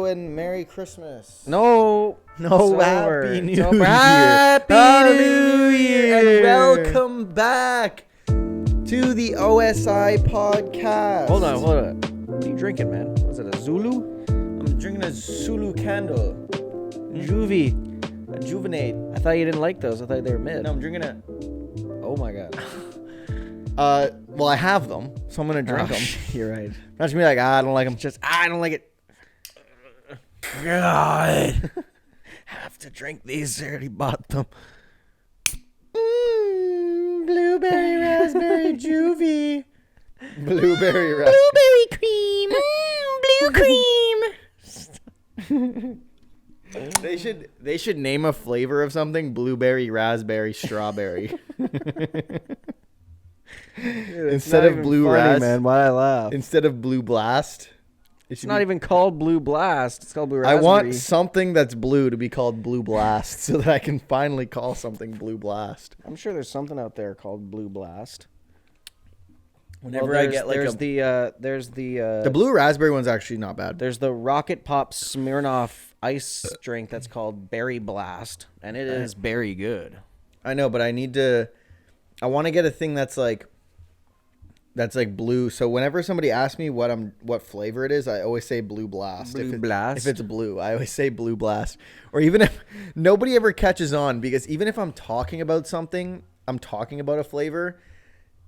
and Merry Christmas. No, Happy New Year. Happy New Year. And welcome back to the O.S.I. podcast. Hold on. What are you drinking, man? Was it a Zulu? I'm drinking a Zulu candle. Juvie. A Juvenate. I thought you didn't like those. I thought they were mid. No, I'm drinking a... Oh my god. Well, I have them, so I'm going to drink them. You're right. Not just be like, I don't like them. Just, I don't like it. God. Have to drink these. I already bought them. Blueberry, raspberry, juvie. Blueberry, raspberry. Blueberry cream. Blue cream. They should name a flavor of something blueberry, raspberry, strawberry. Instead of blue ras, man. Why I laugh? instead of blue blast. It's not even called Blue Blast. It's called Blue Raspberry. I want something that's blue to be called Blue Blast so that I can finally call something Blue Blast. I'm sure there's something out there called Blue Blast. Whenever I get like there's the blue raspberry one's actually not bad. There's the Rocket Pop Smirnoff ice drink that's called Berry Blast, and it is very good. I know, but I want to get a thing that's like blue. So whenever somebody asks me what flavor it is, I always say Blue Blast. Blast. If it's blue, I always say Blue Blast. Or even if nobody ever catches on, because even if I'm talking about something, I'm talking about a flavor.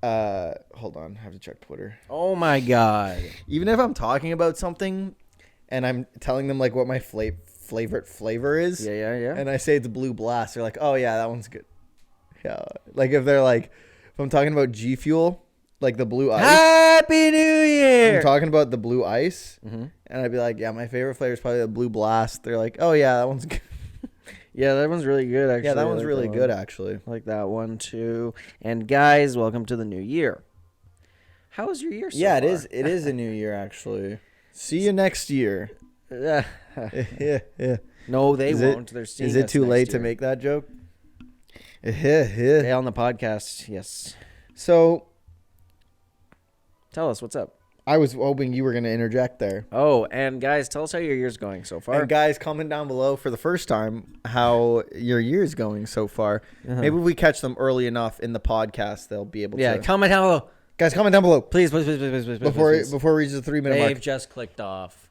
Hold on, I have to check Twitter. Oh my god. Even if I'm talking about something and I'm telling them like what my favorite flavor is, Yeah. and I say it's Blue Blast, they're like, "Oh yeah, that one's good." Yeah, like if I'm talking about G Fuel, like the blue ice. Happy New Year. I'm talking about the blue ice, Mm-hmm. and I'd be like, "Yeah, my favorite flavor is probably the Blue Blast." They're like, "Oh yeah, that one's good." Yeah, that one's really good, actually. Yeah, that I one's like really that good, one. actually. I like that one, too. And, guys, welcome to the new year. How was your year so Yeah, far? it is a new year, actually. See you next year. Yeah. No, they Is it- won't. They're seeing Is it us too next late to year. make that joke? Hey, on the podcast, yes. So Tell us, what's up? I was hoping you were going to interject there. Oh, and, guys, tell us how your year's going so far. And guys, comment down below for the first time how your year's going so far. Uh-huh. Maybe if we catch them early enough in the podcast, they'll be able to. Yeah, comment down below. Guys, comment down below. Please. Before it reaches the 3-minute They've mark. just clicked off.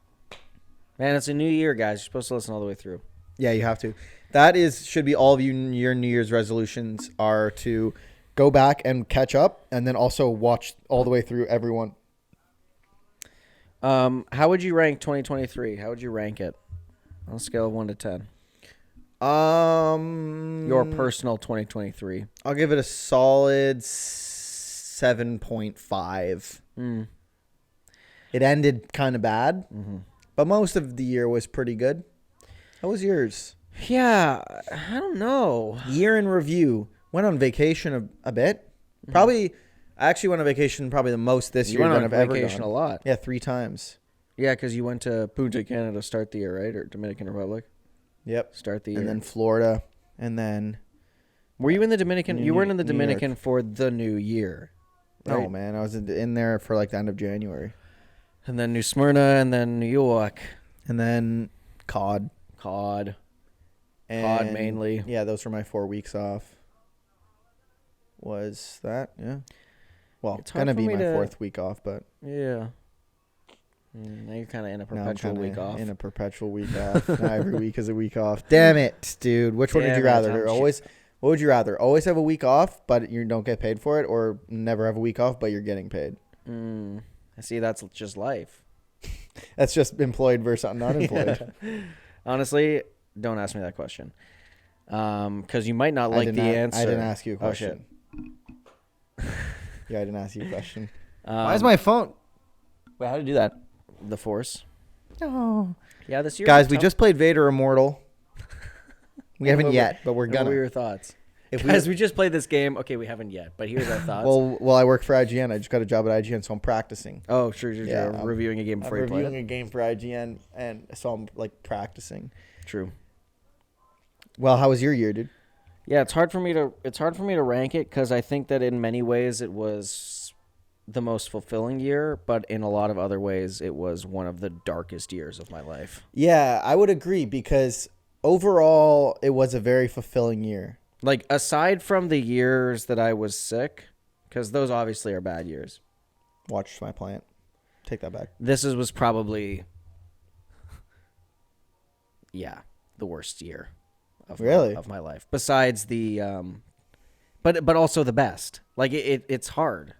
Man, it's a new year, guys. You're supposed to listen all the way through. Yeah, you have to. That should be all of your New Year's resolutions are to go back and catch up, and then also watch all the way through everyone. How would you rank 2023? How would you rank it on a scale of 1 to 10? Your personal 2023. I'll give it a solid 7.5. It ended kind of bad, but most of the year was pretty good. How was yours? Yeah, I don't know. Year in review. Went on vacation a bit. Probably, I actually went on vacation probably the most this year than I've ever vacation gone. a lot. Yeah, 3 times. Yeah, because you went to Punta Cana to start the year, right? Or Dominican Republic? Yep. Start the year. And then Florida, and then... Were you in the Dominican? You weren't in the New Dominican for the new year, right? No, man. I was in there for like the end of January. And then New Smyrna, and then New York. And then COD. COD And mainly. Yeah, those were my 4 weeks off. Was that? Yeah. Well, It's it's hard going to for be me my to- 4th week off, but Yeah. Now you're kind of in a now I'm perpetual kinda week off. in a perpetual week off. Now every week is a week off. Damn it, dude. Which one would Damn you it, rather? I'm What would you rather? Always have a week off, but you don't get paid for it, or never have a week off, but you're getting paid? I see, that's just life. That's just employed versus unemployed. Honestly, don't ask me that question. Because you might not like the answer. I didn't ask you a Oh, shit. question. Yeah, I didn't ask you a question. Why is my phone? Wait, how to do that? The Force. Oh. Yeah, this year. Guys, was we tough. just played Vader Immortal. We haven't yet, but we're What gonna. were your thoughts? If Guys, we just played this game. Okay, we haven't yet, but here's our thoughts. well, I work for IGN. I just got a job at IGN, so I'm practicing. oh, sure. Yeah, I'm reviewing a game before I'm you play reviewing it. a game for IGN, and so I'm like practicing. True. Well, how was your year, dude? Yeah, it's hard for me to rank it because I think that in many ways it was the most fulfilling year, but in a lot of other ways, it was one of the darkest years of my life. Yeah, I would agree because overall it was a very fulfilling year. Like, aside from the years that I was sick, because those obviously are bad years. Watch my plant. Take that back. Was probably, the worst year of my life. Besides the, but also the best. Like, it's hard.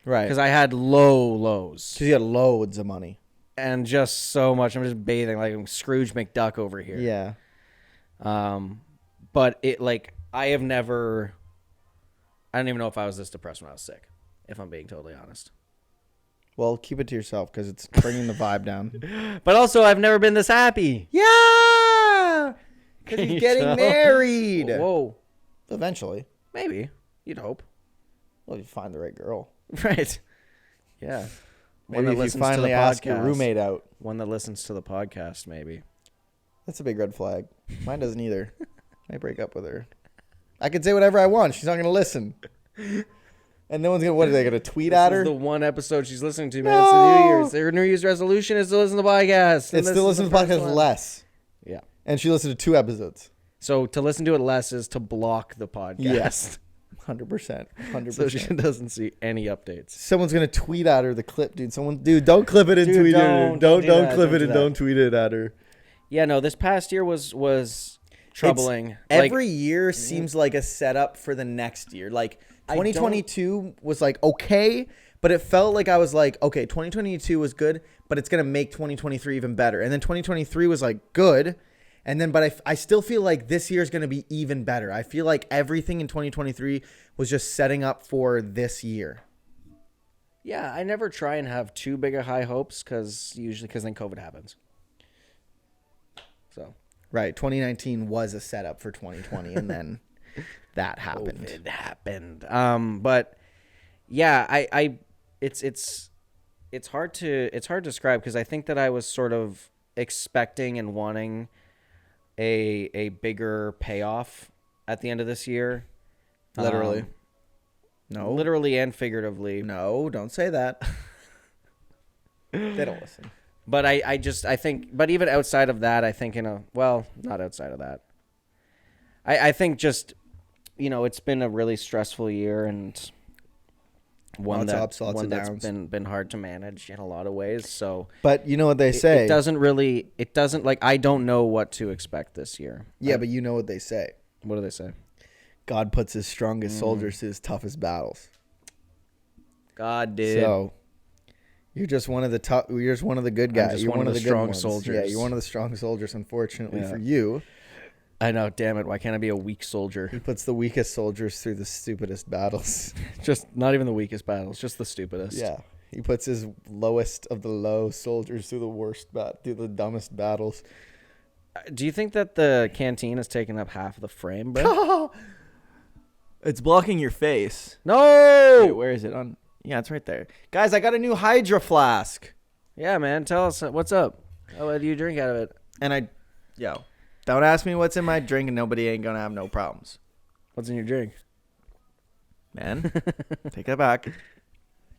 Right. Because I had lows. Because you had loads of money. And just so much. I'm just bathing like I'm Scrooge McDuck over here. Yeah. But it, like, I don't even know if I was this depressed when I was sick, if I'm being totally honest. Well, keep it to yourself because it's bringing the vibe down. But also, I've never been this happy. Yeah! Because he's getting married. Whoa. Eventually. Maybe. You'd hope. Well, you find the right girl. Right. Yeah. Maybe if you finally ask your roommate out. One that listens to the podcast, maybe. That's a big red flag. Mine doesn't either. I break up with her. I can say whatever I want. She's not going to listen. And no one's going to, what are they going to tweet at her? This is the one episode she's listening to, man. No! It's the New Year's. Her New Year's resolution is to listen to the podcast. It's to listen to the podcast less. Yeah. And she listened to 2 episodes. So to listen to it less is to block the podcast. Yes. 100%. 100%. So she doesn't see any updates. Someone's going to tweet at her the clip, dude. Dude, don't clip it and tweet it. Don't clip it and don't tweet it at her. Yeah, no, this past year was troubling. Every year seems like a setup for the next year. Like 2022 was like okay, but it felt like I was like, okay, 2022 was good, but it's going to make 2023 even better. And then 2023 was like good. And then, but I still feel like this year is going to be even better. I feel like everything in 2023 was just setting up for this year. Yeah, I never try and have too big of high hopes because then COVID happens. So right, 2019 was a setup for 2020, and then that happened. COVID happened. But yeah, it's hard to describe because I think that I was sort of expecting and wanting a bigger payoff at the end of this year. Literally. No. Literally and figuratively. No, don't say that. They don't listen. But I think, but even outside of that, I think not outside of that. I think just, it's been a really stressful year and one that's been hard to manage in a lot of ways. So, but you know what they say. It doesn't like, I don't know what to expect this year. Yeah, but you know what they say. What do they say? God puts his strongest soldiers to his toughest battles. God did. So you're just one of the tough. You're just one of the good guys. You're one of the strong soldiers. Yeah, you're one of the strong soldiers. Unfortunately for you, I know. Damn it! Why can't I be a weak soldier? He puts the weakest soldiers through the stupidest battles. Just not even the weakest battles, just the stupidest. Yeah, he puts his lowest of the low soldiers through through the dumbest battles. Do you think that the canteen has taken up half of the frame, bro? It's blocking your face. No! Wait, where is it? Yeah, it's right there. Guys, I got a new Hydro Flask. Yeah, man. Tell us what's up. What do you drink out of it? And don't ask me what's in my drink and nobody ain't going to have no problems. What's in your drink? Man, take that back.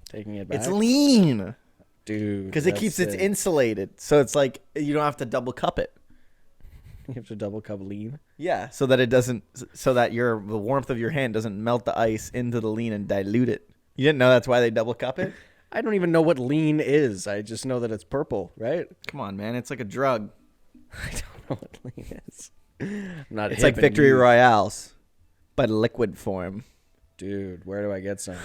Taking it back? It's lean. Dude. Because it keeps it insulated. So it's like you don't have to double cup it. You have to double cup lean? Yeah, so that the warmth of your hand doesn't melt the ice into the lean and dilute it. You didn't know that's why they double cup it? I don't even know what lean is. I just know that it's purple, right? Come on, man. It's like a drug. I don't know what lean is. It's like Victory Royales, but liquid form. Dude, where do I get some?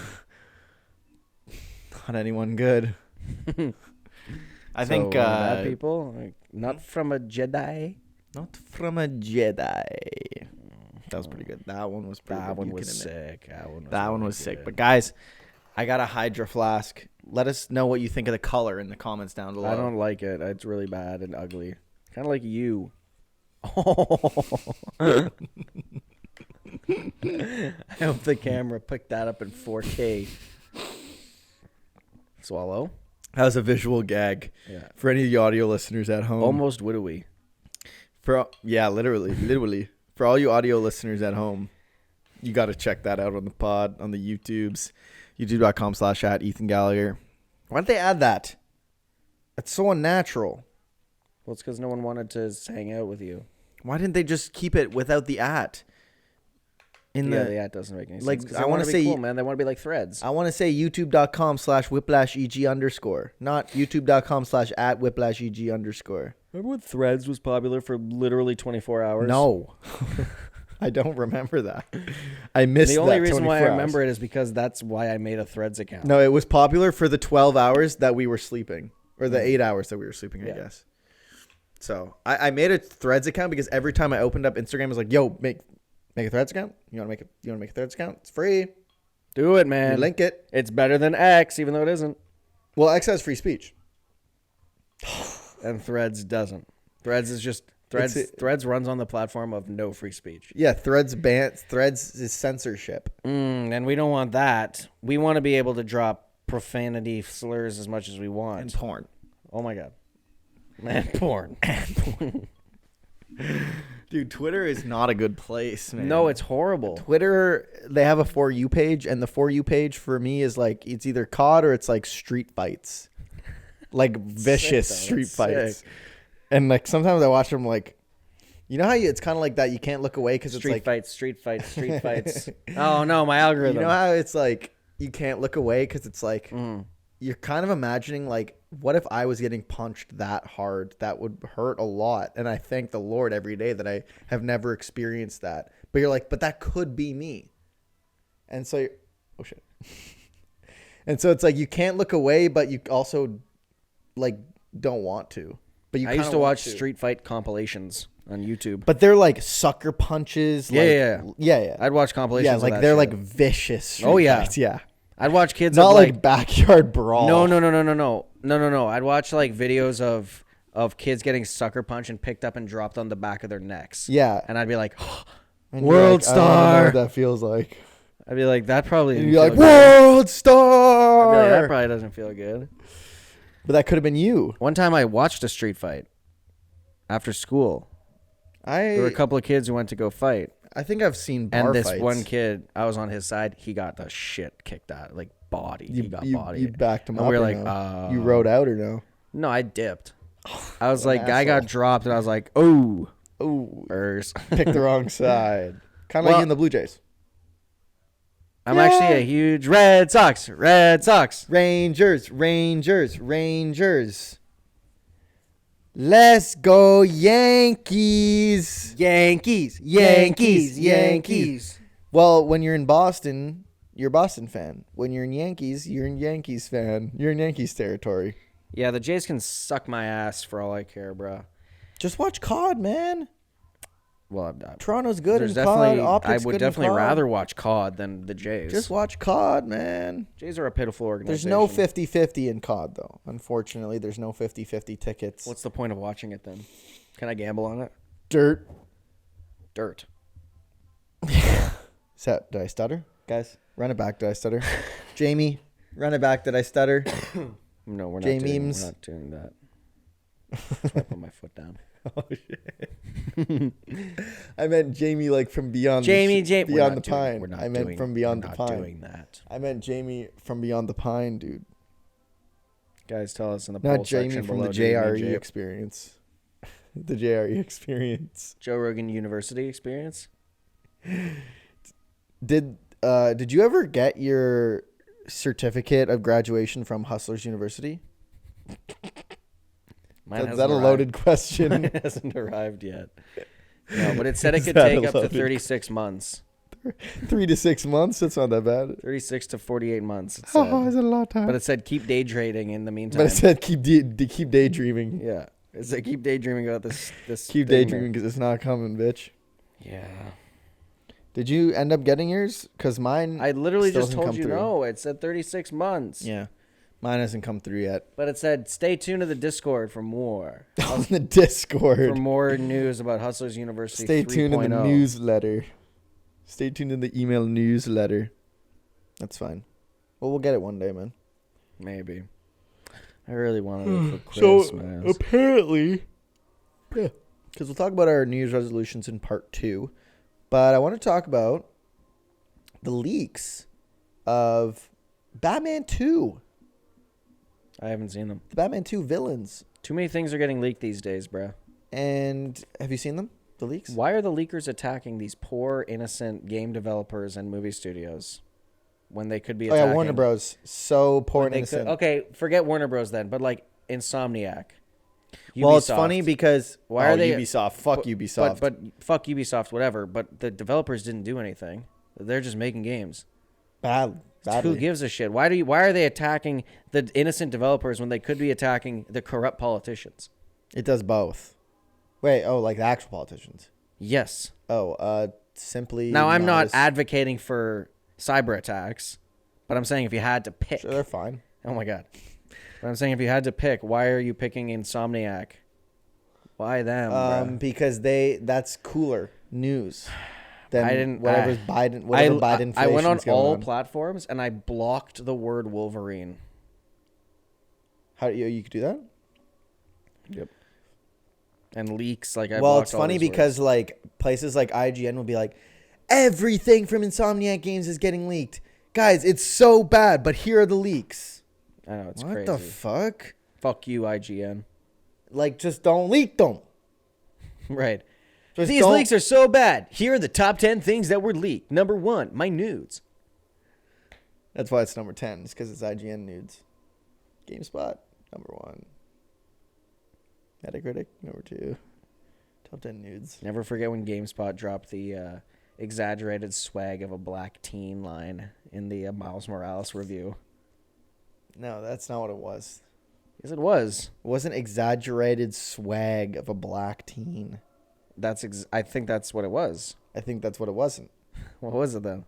Not anyone good. I think bad people, like, not from a Jedi. Not from a Jedi. That was pretty good. That one was pretty good. That one was sick. That one was sick. But guys, I got a Hydro Flask. Let us know what you think of the color in the comments down below. I don't like it. It's really bad and ugly. Kind of like you. I hope the camera picked that up in 4K. Swallow. That was a visual gag. Yeah. For any of the audio listeners at home. Almost widowy. Literally. For all you audio listeners at home, you got to check that out on the pod, on the YouTubes. YouTube.com/@Ethan Gallagher. Why'd they add that? It's so unnatural. Well, it's because no one wanted to hang out with you. Why didn't they just keep it without the @ The @ doesn't make any sense. like, I want to say cool, man. They want to be like Threads. I want to say youtube.com/whiplasheg_, not youtube.com/@whiplasheg_. Remember when Threads was popular for literally 24 hours? No. I don't remember that. I missed that. The only reason why I hours. remember it is because that's why I made a Threads account. No, it was popular for the 12 hours that we were sleeping, or the 8 hours that we were sleeping, I guess. So I made a Threads account because every time I opened up Instagram, it was like, "Yo, make a Threads account. You want to make a Threads account? It's free. Do it, man. You link it. It's better than X, even though it isn't. Well, X has free speech, and Threads doesn't. Threads is just Threads runs on the platform of no free speech. Yeah, Threads is censorship, and we don't want that. We want to be able to drop profanity slurs as much as we want. and porn. Oh my god. Man, porn. Dude, Twitter is not a good place, man. No, it's horrible. Twitter, they have a For You page, and the For You page for me is like, it's either COD or it's like street fights. Like vicious street fights. Sick. And like sometimes I watch them like, you know how it's kind of like that you can't look away because it's like. Street fights. Oh no, my algorithm. You know how it's like you can't look away because it's like you're kind of imagining like, what if I was getting punched that hard? That would hurt a lot. And I thank the Lord every day that I have never experienced that. But you're like, but that could be me. And so, oh shit. And so it's like you can't look away, but you also like don't want to. But you I used to watch street fight compilations on YouTube. But they're like sucker punches. Yeah. I'd watch compilations. Yeah, of like that they're shit. like vicious street fights. Yeah. I'd watch kids not of like backyard brawl. No. I'd watch like videos of kids getting sucker punched and picked up and dropped on the back of their necks. Yeah. And I'd be like, and World like, I don't know Star. what that feels like. I'd be like, that probably. And you're like, World Star. I'd be like, that probably doesn't feel good. But that could have been you. One time I watched a street fight after school. There were a couple of kids who went to go fight. I think I've seen bar and this fights. one kid, I was on his side. He got the shit kicked out, like body. He got bodied. You backed him and up. we were like, you rode out or no? No, I dipped. I was What like, an guy got asshole. dropped, and I was like, oh, picked the wrong side. Kind of like you in the Blue Jays. I'm actually a huge Red Sox. Rangers. Let's go Yankees. Yankees. Well, when you're in Boston, you're a Boston fan. When you're in Yankees, you're in Yankees fan. You're in Yankees territory. Yeah, the Jays can suck my ass for all I care, bro. Just watch COD, man. Well, Toronto's good in definitely, COD. Optics I would good definitely in COD. rather watch COD than the Jays. Just watch COD, man. Jays are a pitiful There's organization. no 50-50 in COD, though. Unfortunately, there's no 50-50 tickets. What's the point of watching it then? Can I gamble on it? Dirt. Did I stutter? Guys, run it back. Did I stutter? Jamie, run it back. Did I stutter? No, we're J not doing, memes. we're not doing that. That's why I put my foot down. Oh, shit. I meant Jamie, like from beyond Jamie. beyond the pine. We're not I meant doing, from beyond we're the not pine. doing that. I meant Jamie from beyond the pine, dude. Guys, tell us in the Not poll Jamie section from below. the do you mean JRE experience. The JRE experience. Joe Rogan University experience? Did you ever get your certificate of graduation from Hustlers University? Is that a loaded question? Mine hasn't arrived yet. No, but it said it Is could that take a up to loaded 36 months. 3 to 6 months? That's not that bad. 36 to 48 months. It Oh, said. is that a lot of time? But it said keep day trading in the meantime. But it said keep daydreaming. Yeah. It said keep daydreaming about this Keep thing daydreaming because it's not coming, bitch. Yeah. Did you end up getting yours? Because mine. I literally still just hasn't told come you through. no. It said 36 months. Yeah. Mine hasn't come through yet. But it said stay tuned to the Discord for more. On the Discord. For more news about Hustlers University Stay 3.0. tuned in the newsletter. Stay tuned in the email newsletter. That's fine. Well, we'll get it one day, man. Maybe. I really wanted it for Christmas. So, apparently. Yeah. Because we'll talk about our New Year's resolutions in part 2. But I want to talk about the leaks of Batman 2. I haven't seen them. The Batman 2 villains. Too many things are getting leaked these days, bro. And have you seen them? The leaks? Why are the leakers attacking these poor, innocent game developers and movie studios when they could be attacking? Oh, yeah, Warner Bros. So poor and innocent. Okay, forget Warner Bros. Then, but like Insomniac. Well, it's Ubisoft. funny because Why are they Ubisoft? Fuck Ubisoft. But fuck Ubisoft, whatever. But the developers didn't do anything. They're just making games. Badly. Who gives a shit? Why are they attacking the innocent developers when they could be attacking the corrupt politicians? It does both. Wait, like the actual politicians. Yes. Simply. Now I'm not advocating for cyber attacks, but I'm saying if you had to pick. Sure, they're fine. Oh my god. But I'm saying if you had to pick, why are you picking Insomniac? Why them? Bro? Because that's cooler news than whatever Biden I went on all platforms and I blocked the word Wolverine. How you could do that? Yep. And leaks like it's funny because like places like IGN will be like, everything from Insomniac Games is getting leaked. Guys, it's so bad, but here are the leaks. I know, it's crazy. What the fuck? Fuck you, IGN. Like, just don't leak them. Right. These leaks are so bad. Here are the top 10 things that were leaked. Number 1, my nudes. That's why it's number 10. It's because it's IGN nudes. GameSpot, number 1. Metacritic, number 2. Top 10 nudes. Never forget when GameSpot dropped the exaggerated swag of a black teen line in the Miles Morales review. No, that's not what it was. Yes, it was. It wasn't exaggerated swag of a black teen. I think that's what it was. I think that's what it wasn't. What was it then?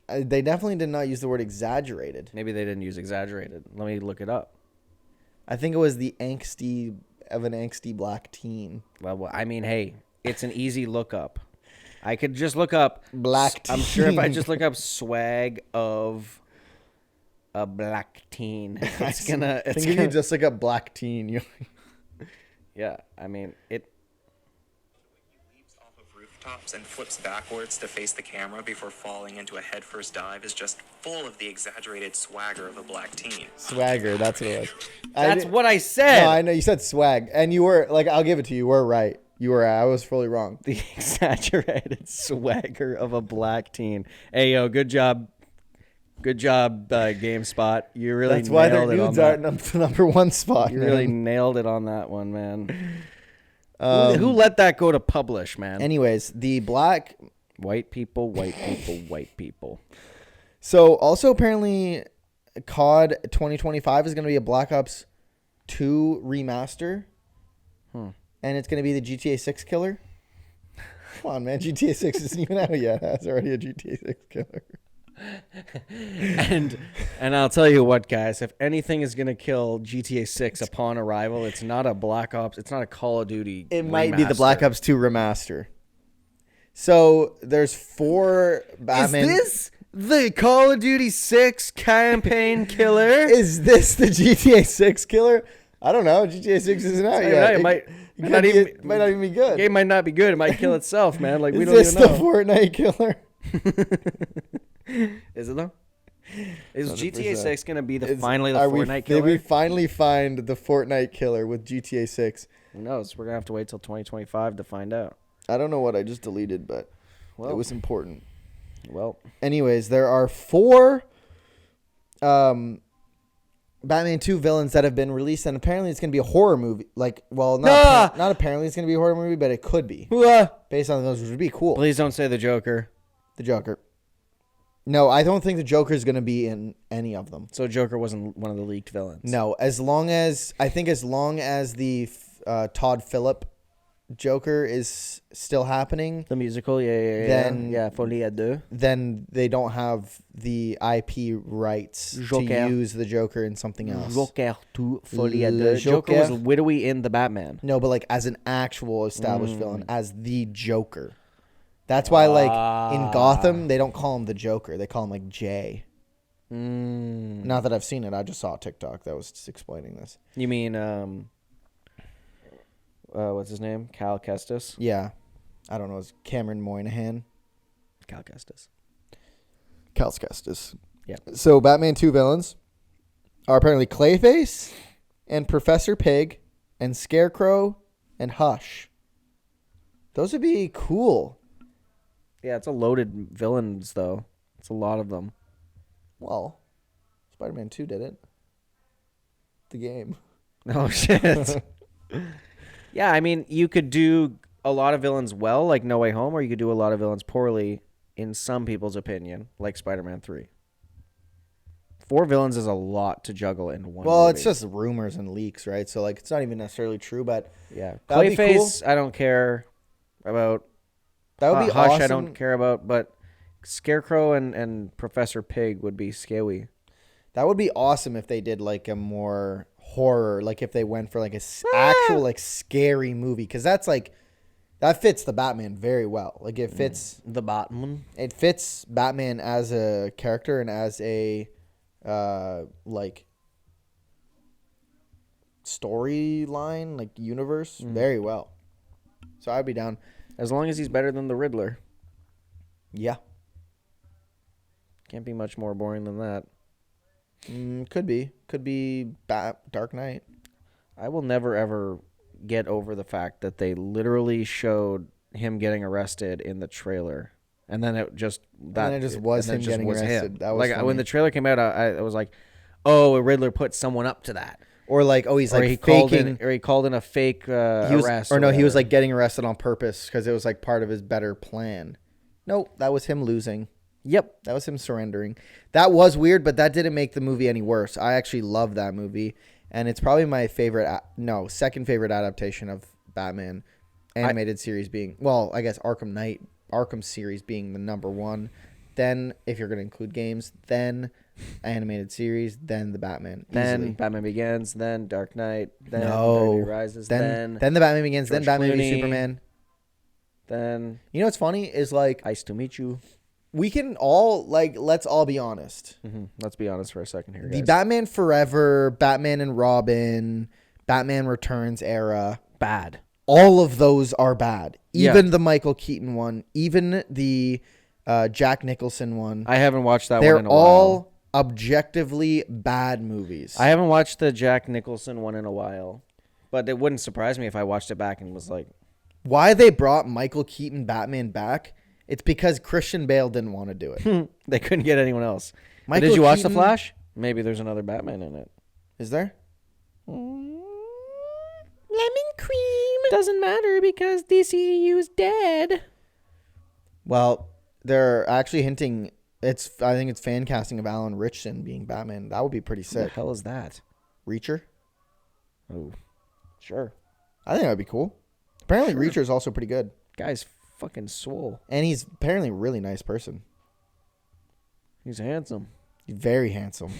They definitely did not use the word exaggerated. Maybe they didn't use exaggerated. Let me look it up. I think it was the angsty black teen. Well, I mean, hey, it's an easy lookup. I could just look up black teen. I'm sure if I just look up swag of a black teen, it's gonna. I think if you just look up black teen, yeah, I mean it. He leaps off of rooftops and flips backwards to face the camera before falling into a headfirst dive is just full of the exaggerated swagger of a black teen. Swagger, that's what it was. That's what I said. No, I know you said swag, and you were like, I'll give it to you. You were right. I was fully wrong. The exaggerated swagger of a black teen. Hey, yo, good job. Good job, GameSpot. You really That's why their nailed nudes are number 1 spot. You really nailed it on that one, man. Who let that go to publish, man? Anyways, the black... White people, white people, white people. So, also apparently, COD 2025 is going to be a Black Ops 2 remaster. And it's going to be the GTA 6 killer. Come on, man. GTA 6 isn't even out yet. It's already a GTA 6 killer. And I'll tell you what, guys. If anything is going to kill GTA 6 upon arrival, it's not a Black Ops. It's not a Call of Duty It might be the Black Ops 2 remaster. So, there's 4 Batman... Is this the Call of Duty 6 campaign killer? Is this the GTA 6 killer? I don't know. GTA 6 isn't out yet. It might not even be good. The game might not be good. It might kill itself, man. Like, we don't Is even this know. the Fortnite killer? Is it though? Is 100%. GTA 6 going to be finally the Fortnite killer? Did we finally find the Fortnite killer with GTA 6? Who knows? We're going to have to wait till 2025 to find out. I don't know what I just deleted, but it was important. Well. Anyways, there are 4 Batman 2 villains that have been released, and apparently it's going to be a horror movie. Like, well, not apparently it's going to be a horror movie, but it could be. Based on those, which would be cool. Please don't say the Joker. The Joker. No, I don't think the Joker is going to be in any of them. So Joker wasn't one of the leaked villains? No, as long as the Todd Phillip Joker is still happening. The musical, yeah, Folie à deux. Then they don't have the IP rights to use the Joker in something else. Joker to Folie à deux. Joker was widowy in the Batman. No, but like as an actual established villain, as the Joker. That's why, like, in Gotham, they don't call him the Joker. They call him, like, Jay. Not that I've seen it. I just saw a TikTok that was just explaining this. You mean, what's his name? Cal Kestis? Yeah. I don't know. It's Cameron Moynihan. Cal Kestis. Cal Kestis. Yeah. So Batman 2 villains are apparently Clayface and Professor Pig and Scarecrow and Hush. Those would be cool. Yeah, it's a loaded villains, though. It's a lot of them. Well, Spider-Man 2 did it. The game. Oh, shit. Yeah, I mean, you could do a lot of villains well, like No Way Home, or you could do a lot of villains poorly, in some people's opinion, like Spider-Man 3. 4 villains is a lot to juggle in one Well, movie. it's just rumors and leaks, right? So, like, it's not even necessarily true, but Yeah. that would be Clayface, cool. I don't care about. That would be Hush, awesome. I don't care about, but Scarecrow and Professor Pig would be scary. That would be awesome if they did, like, a more horror, like, if they went for, like, actual, like, scary movie. Because that's, like, that fits the Batman very well. Like, it fits... The Batman. It fits Batman as a character and as a, like, storyline, like, universe very well. So I'd be down. As long as he's better than the Riddler. Yeah. Can't be much more boring than that. Could be. Could be Dark Knight. I will never, ever get over the fact that they literally showed him getting arrested in the trailer. And then it just... then it just was him getting arrested. That was like, funny. when the trailer came out, I was like, oh, a Riddler put someone up to that. Or like, oh, he's Or like he faking. called in a fake He was, arrest. or no, he was whatever. like getting arrested on purpose because it was like part of his better plan. Nope, that was him losing. Yep. That was him surrendering. That was weird, but that didn't make the movie any worse. I actually love that movie, and it's probably my favorite. Second favorite adaptation of Batman animated series being. Well, I guess Arkham series being the number one. Then, if you're going to include games, then animated series, then the Batman. Then easily. Batman Begins, then Dark Knight, then No. Dark Knight Rises, then the Batman Begins, then George Batman v Clooney. Superman. then You know what's funny is like Nice to Meet You. we can all let's all be honest. Let's be honest for a second here, The guys. Batman Forever, Batman and Robin, Batman Returns era, Bad. all of those are bad. Yeah. Even the Michael Keaton one, even the Jack Nicholson one. I haven't watched that They're one in a while. all objectively bad movies. I haven't watched the Jack Nicholson one in a while, but it wouldn't surprise me if I watched it back and was like, Why they brought Michael Keaton Batman back? It's because Christian Bale didn't want to do it. they couldn't get anyone else. But Michael did you watch Keaton- The Flash? Maybe there's another Batman in it. Is there? Lemon cream. Doesn't matter because DCEU is dead. Well, they're actually hinting. I think it's fan casting of Alan Richson being Batman. That would be pretty What the sick. hell is that? Reacher. Oh, sure. I think that'd be cool. Apparently, Reacher is also pretty good, Guy's fucking swole. and he's apparently a really nice person. He's handsome. He's very handsome.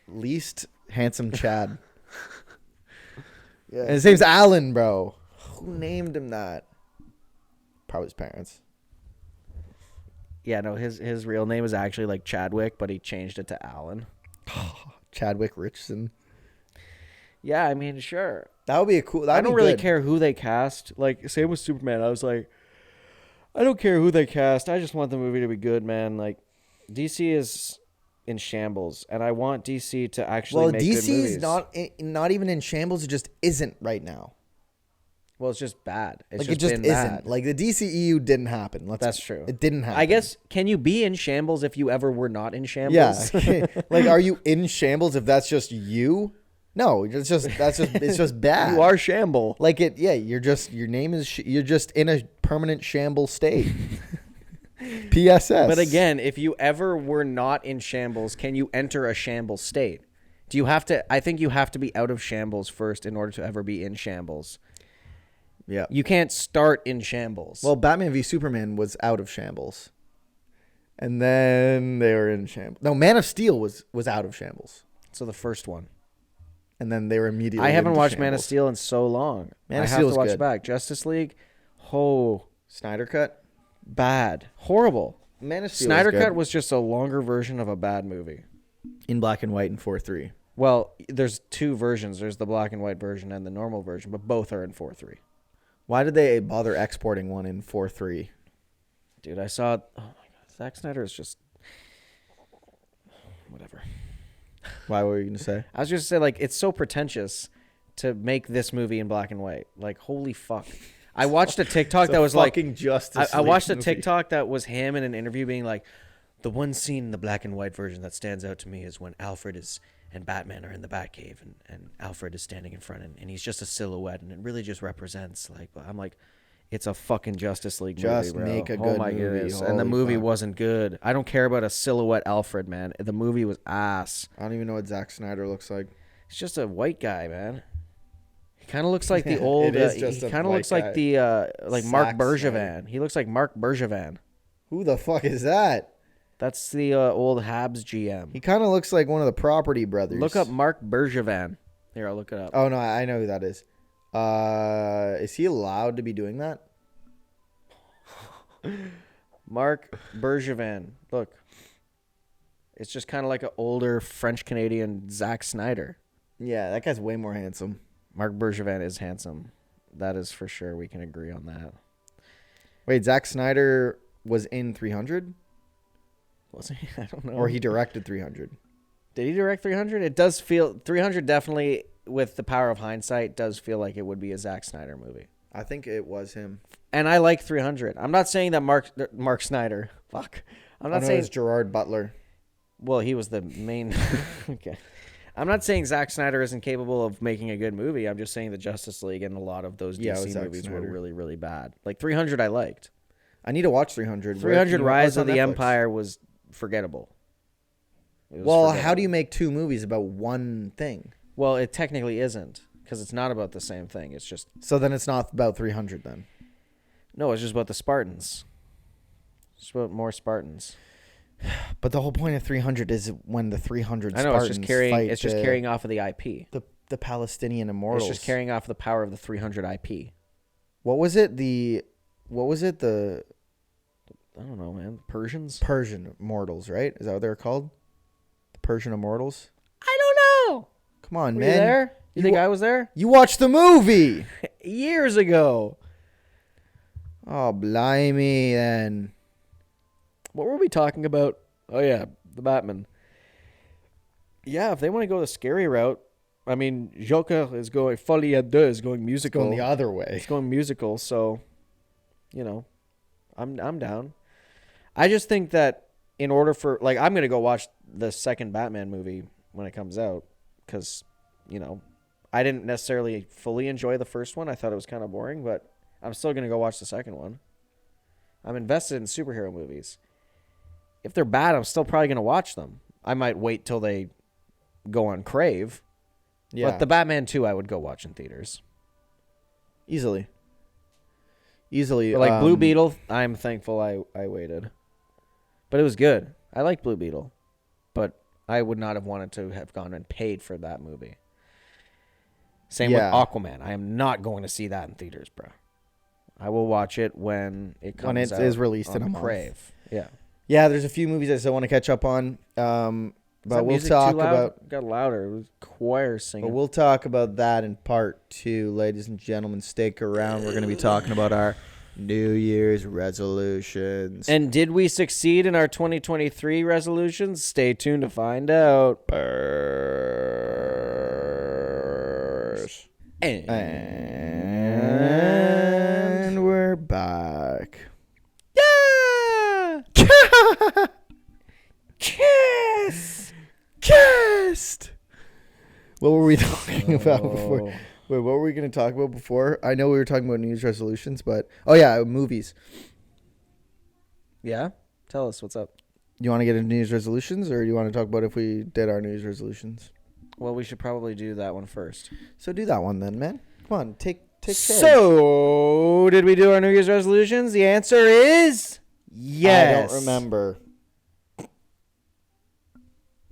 Least handsome Chad. Yeah, and his name's Alan, bro. Who named him that? Probably his parents. Yeah, no, his real name is actually like Chadwick, but he changed it to Alan. Chadwick Richardson. Yeah, I mean, sure. That would be a cool. I don't really care who they cast. Like, same with Superman. I was like, I don't care who they cast. I just want the movie to be good, man. Like, DC is in shambles, and I want DC to actually make good movies. DC's not even in shambles. It just isn't right now. Well, it's just bad. It's Like just it just been isn't. bad. Like the DCEU didn't happen. That's true. It didn't happen. I guess, can you be in shambles if you ever were not in shambles? Yeah. Like, are you in shambles if that's just you? No, it's just bad. You are shamble. Like it. Yeah. You're just you're just in a permanent shamble state. PSS. But again, if you ever were not in shambles, can you enter a shambles state? Do you have to? I think you have to be out of shambles first in order to ever be in shambles. Yeah. You can't start in shambles. Well, Batman v Superman was out of shambles, and then they were in shambles. No, Man of Steel was out of shambles, so the first one. and then they were immediately. I haven't into watched Man of shambles. Steel in so long. Man of I have Steel to is watch good. it back. Justice League, Snyder Cut. bad, horrible. Man of Steel. Snyder was good. Cut was just a longer version of a bad movie. in black and white in 4:3. Well, there's two versions. There's the black and white version and the normal version, but both are in 4:3. Why did they bother exporting one in 4:3? Dude, I saw. Oh my god, Zack Snyder is just whatever. Why were you gonna say? I was just gonna say, like, it's so pretentious to make this movie in black and white. Like, holy fuck. I watched a TikTok that was like, I watched a TikTok that was him in an interview being like, the one scene in the black and white version that stands out to me is when Alfred and Batman are in the Batcave and Alfred is standing in front and he's just a silhouette and it really just represents, like, I'm like, it's a fucking Justice League movie, Just bro. make a good movie. Goodness. And the Holy movie fuck. wasn't good. I don't care about a silhouette Alfred, man. The movie was ass. I don't even know what Zack Snyder looks like. He's just a white guy, man. He kind of looks like the old. It is just he a kind of white looks like guy. the like Mark Zack Bergevin. Snyder. He looks like Mark Bergevin. Who the fuck is that? That's the old Habs GM. He kind of looks like one of the Property Brothers. Look up Mark Bergevin. Here, I'll look it up. Oh no, I know who that is. Is he allowed to be doing that? Mark Bergevin. Look, it's just kind of like an older French Canadian Zack Snyder. Yeah, that guy's way more handsome. Mark Bergevin is handsome. That is for sure. We can agree on that. Wait, Zack Snyder was in 300? Was he? I don't know. Or he directed 300? Did he direct 300? It does feel 300 definitely, with the power of hindsight, does feel like it would be a Zack Snyder movie. I think it was him. And I like 300. I'm not saying that Mark Snyder. Fuck. I'm not saying it's Gerard Butler. Well, he was the main. Okay. I'm not saying Zack Snyder isn't capable of making a good movie. I'm just saying the Justice League and a lot of those Yeah, it DC was Zack movies were Snyder. really, really bad. Like 300, I liked. I need to watch 300. 300 Rise of the Netflix. Empire was forgettable. It was Well, forgettable. how do you make two movies about one thing? Well, it technically isn't because it's not about the same thing. It's just So then it's not about 300 then. no. It's just about the Spartans. It's about more Spartans. But the whole point of 300 is when the 300 I know Spartans it's just carrying. fight It's just carrying off of the IP. the Palestinian immortals. It's just carrying off the power of the 300 IP. What was it? The I don't know, man. Persians? Persian immortals, right? Is that what they're called? The Persian immortals? I don't know. Come on, Were man. you there? You think I was there? You watched the movie. Years ago. Oh, blimey, then. What were we talking about? Oh, yeah. The Batman. Yeah, if they want to go the scary route, I mean, Joker is going, Folie à deux is going musical. Going the other way. It's going musical, so, you know, I'm down. I just think that in order for, like, I'm going to go watch the second Batman movie when it comes out because, you know, I didn't necessarily fully enjoy the first one. I thought it was kind of boring, but I'm still going to go watch the second one. I'm invested in superhero movies. If they're bad, I'm still probably going to watch them. I might wait till they go on Crave. Yeah. But the Batman 2 I would go watch in theaters. Easily. But like Blue Beetle, I'm thankful I waited. But it was good. I like Blue Beetle. But I would not have wanted to have gone and paid for that movie. Same with Aquaman. I am not going to see that in theaters, bro. I will watch it when it comes When it out is released on in a month. Crave. Yeah. Yeah, there's a few movies I still want to catch up on. But we'll talk about. Got louder. It was choir singing. But we'll talk about that in part 2, ladies and gentlemen. Stick around. We're going to be talking about our New Year's resolutions. And did we succeed in our 2023 resolutions? Stay tuned to find out. And we're back. Yeah! Kissed. What were we talking about before? Wait, what were we going to talk about before? I know we were talking about New Year's resolutions, but movies. Yeah? Tell us what's up. You want to get into New Year's resolutions, or do you want to talk about if we did our New Year's resolutions? Well, we should probably do that one first. So do that one then, man. Come on, take charge. So, did we do our New Year's resolutions? The answer is yes. I don't remember.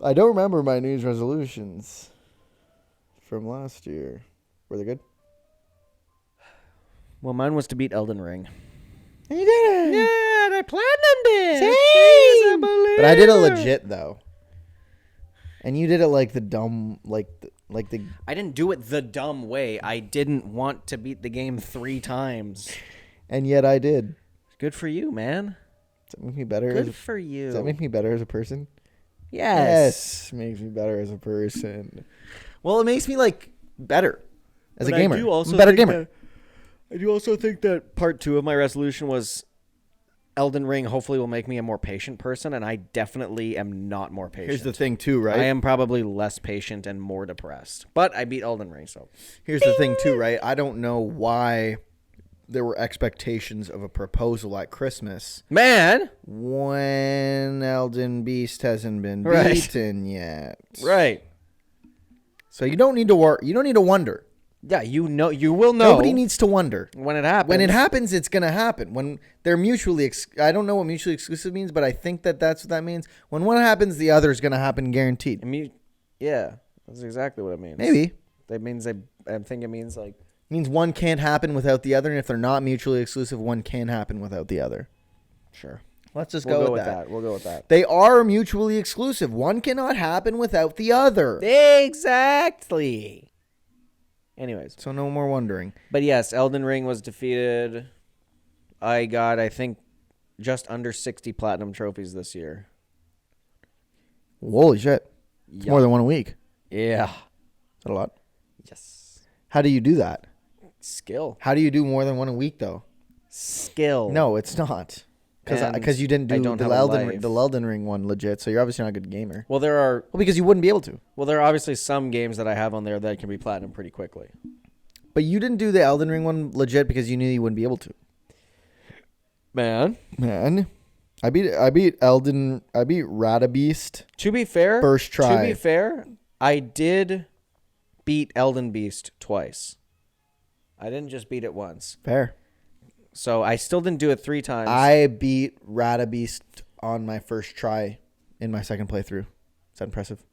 I don't remember my New Year's resolutions from last year. Were they good? Well, mine was to beat Elden Ring. And you did it. Yeah, and I platinumed it. Same. But I did it legit though. And you did it like the dumb, like the. I didn't do it the dumb way. I didn't want to beat the game 3 times. And yet I did. Good for you, man. that make me better? Good for you. Does that make me better as a person? Yes. Makes me better as a person. Well, it makes me like better as a gamer. I do also I'm a better think gamer. I do also think that part 2 of my resolution was Elden Ring hopefully will make me a more patient person, and I definitely am not more patient. Here's the thing too, right? I am probably less patient and more depressed. But I beat Elden Ring, so. Here's the thing too, right? I don't know why there were expectations of a proposal at Christmas Man! when Elden Beast hasn't been Right. beaten yet. Right. So you don't need to you don't need to wonder. Yeah, you will know. Nobody needs to wonder. when it happens. When it happens, it's going to happen. When they're mutually I don't know what mutually exclusive means, but I think that's what that means. When one happens, the other is going to happen guaranteed. Yeah, that's exactly what it means. Maybe. That means I think it means like. It means one can't happen without the other, and if they're not mutually exclusive, one can happen without the other. Sure. Let's just We'll go with that. We'll go with that. They are mutually exclusive. One cannot happen without the other. Exactly. Anyways. So no more wondering. But yes, Elden Ring was defeated. I got, I think, just under 60 platinum trophies this year. Holy shit. It's more than one a week. Yeah. Is that a lot? Yes. How do you do that? Skill. How do you do more than one a week, though? Skill. No, it's not. Because you didn't I do don't the have a Elden life. Ring one legit, so you're obviously not a good gamer. Well, there are Because you wouldn't be able to. obviously some games that I have on there that can be platinum pretty quickly. But you didn't do the Elden Ring one legit because you knew you wouldn't be able to. Man. I beat Radabeast. To be fair, First try. To be fair, I did beat Elden Beast twice. I didn't just beat it once. Fair. So I still didn't do it 3 times. I beat Radabeast on my first try in my second playthrough. Is that impressive?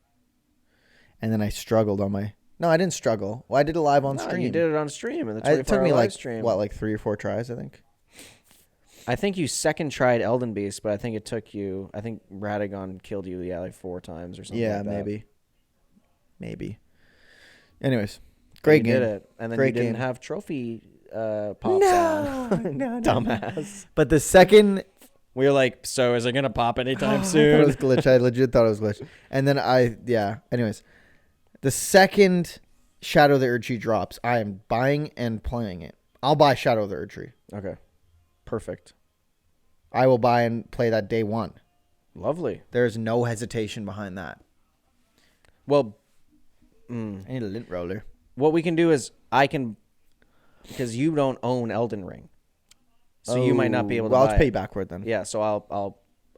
And then I struggled on my... No, I didn't struggle. Well, I did it live on stream. You did it on stream in the 24-hour It took me live stream. like 3 or 4 tries, I think. I think you second tried Elden Beast, but I think it took you... I think Radagon killed you, like 4 times or something like that. Maybe. Anyways, great game. You did it. And then Great you didn't game. have trophy pops on. No. Dumbass. But the second... We were like, so is it going to pop anytime I thought soon? it was glitch. I legit thought it was glitch. And then anyways. The second Shadow of the Erdtree drops, I am buying and playing it. I'll buy Shadow of the Erdtree. Okay. Perfect. I will buy and play that day one. Lovely. There's no hesitation behind that. Well, I need a lint roller. what we can do is because you don't own Elden Ring. So you might not be able to Well, buy I'll pay it. backward then. Yeah, so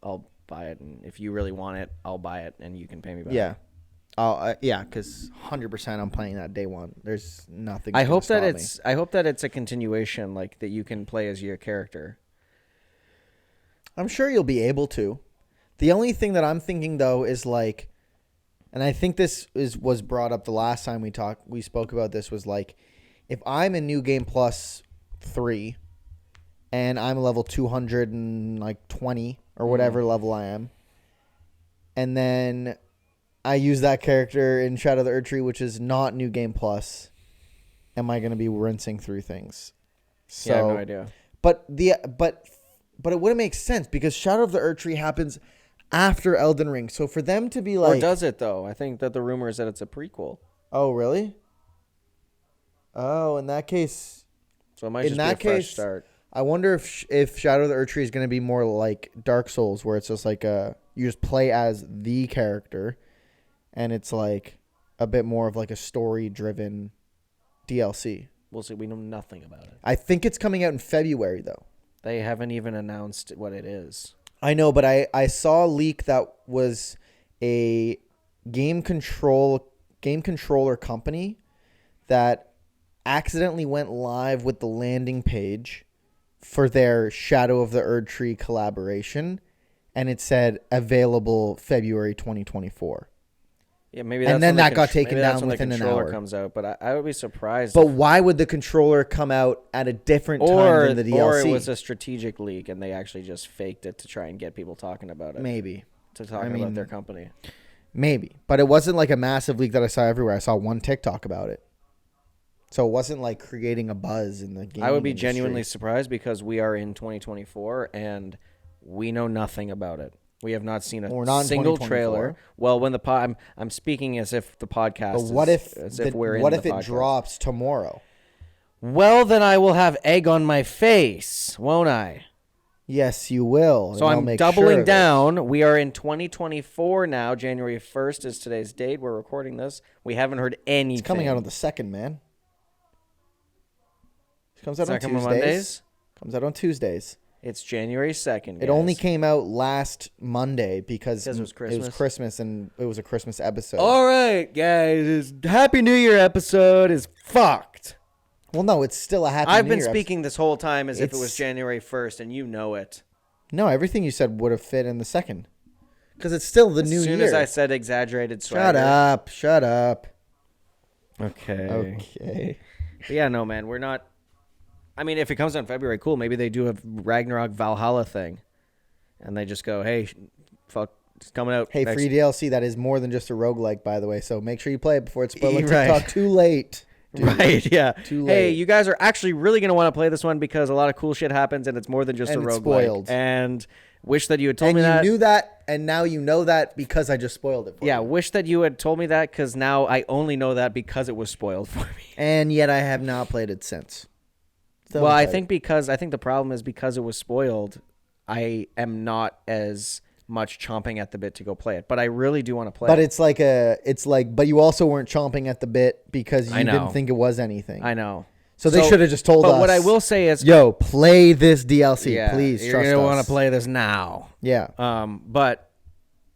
I'll buy it, and if you really want it, I'll buy it, and you can pay me back. Yeah. Because 100% I'm playing that day one. There's nothing. I hope that it's a continuation, like that you can play as your character. I'm sure you'll be able to. The only thing that I'm thinking though is like, and I think this was brought up the last time we spoke about this, was like, if I'm in New Game Plus 3 and I'm level 220 or whatever level I am, and then I use that character in Shadow of the Erdtree, which is not New Game Plus, am I going to be rinsing through things? So, I have no idea. But it wouldn't make sense because Shadow of the Erdtree happens after Elden Ring. So for them to be like... Or does it, though? I think that the rumor is that it's a prequel. Oh, really? Oh, in that case... So it might just be a fresh start. I wonder if Shadow of the Erdtree is going to be more like Dark Souls, where it's just like you just play as the character, and it's like a bit more of like a story-driven DLC. We'll see. We know nothing about it. I think it's coming out in February, though. They haven't even announced what it is. I know, but I saw a leak that was a game controller company that accidentally went live with the landing page for their Shadow of the Erdtree collaboration, and it said available February 2024. Yeah, maybe that's and then when that got taken down when within the an controller hour. comes out, but I would be surprised. But why would the controller come out at a different time than the DLC? Or it was a strategic leak, and they actually just faked it to try and get people talking about it. Maybe. To talk about their company. Maybe. But it wasn't like a massive leak that I saw everywhere. I saw one TikTok about it. So it wasn't like creating a buzz in the game. I would be genuinely surprised because we are in 2024, and We know nothing about it. We have not seen We're not a in single 2024. trailer. Well, when the I'm speaking as if the podcast. But what if we're in what the if it podcast. drops tomorrow? Well, then I will have egg on my face, won't I? Yes, you will. So and I'll I'm make doubling sure of it. down. We are in 2024 now. January 1st is today's date. We're recording this. We haven't heard anything. It's coming out on the 2nd, man. It comes out It's on not coming Tuesdays. Mondays? Comes out on Tuesdays. It's January 2nd. It only came out last Monday because it was Christmas. It was Christmas and it was a Christmas episode. All right, guys. This Happy New Year episode is fucked. Well, no, it's still a happy. I've New been Year speaking this whole time as if it was It's- January 1st, and you know it. No, everything you said would have fit in the 2nd. Because it's still the new As soon year. as I said exaggerated swagger. Shut up. Shut up. Okay. Okay. But yeah, no, man. We're not. I mean, if it comes out in February, cool. Maybe they do a Ragnarok Valhalla thing. And they just go, hey, fuck, it's coming out. Hey, next- free DLC, that is more than just a roguelike, by the way. So make sure you play it before it's spoiled on Right. TikTok. Too late. Dude. Right, yeah. Too Hey, late. you guys are actually really going to want to play this one because a lot of cool shit happens and it's more than just And a it's roguelike. spoiled. And wish that you had told And me you that. knew that, and now you know that because I just spoiled it for Yeah, you. wish that you had told me that because now I only know that because it was spoiled for me. And yet I have not played it since. Still Well, I haven't think the problem is because it was spoiled, I am not as much chomping at the bit to go play it. But I really do want to play But it. but you also weren't chomping at the bit because I you know. didn't think it was anything. I know. So they should have just told us. But what I will say is, yo, play this DLC, yeah, please. you're Trust gonna us. want to play this now. Yeah. But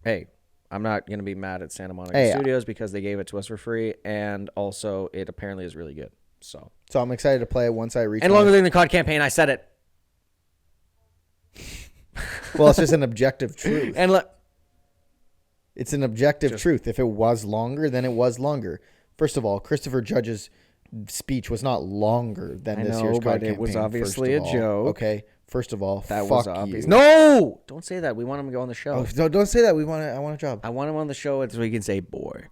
hey, I'm not gonna be mad at Santa Monica Hey, Studios because they gave it to us for free, and also it apparently is really good. So I'm excited to play it once I reach. and longer than the COD campaign. I said it. Well, it's just an objective truth. And It's an objective truth. If it was longer, then it was longer. First of all, Christopher Judge's speech was not longer than I this know, year's COD but campaign. it was obviously first of a all. joke. Okay. First of all, that fuck was obvious. you. No, don't say that. We want him to go on the show. Oh, don't say that. I want a job. I want him on the show so we can say boy.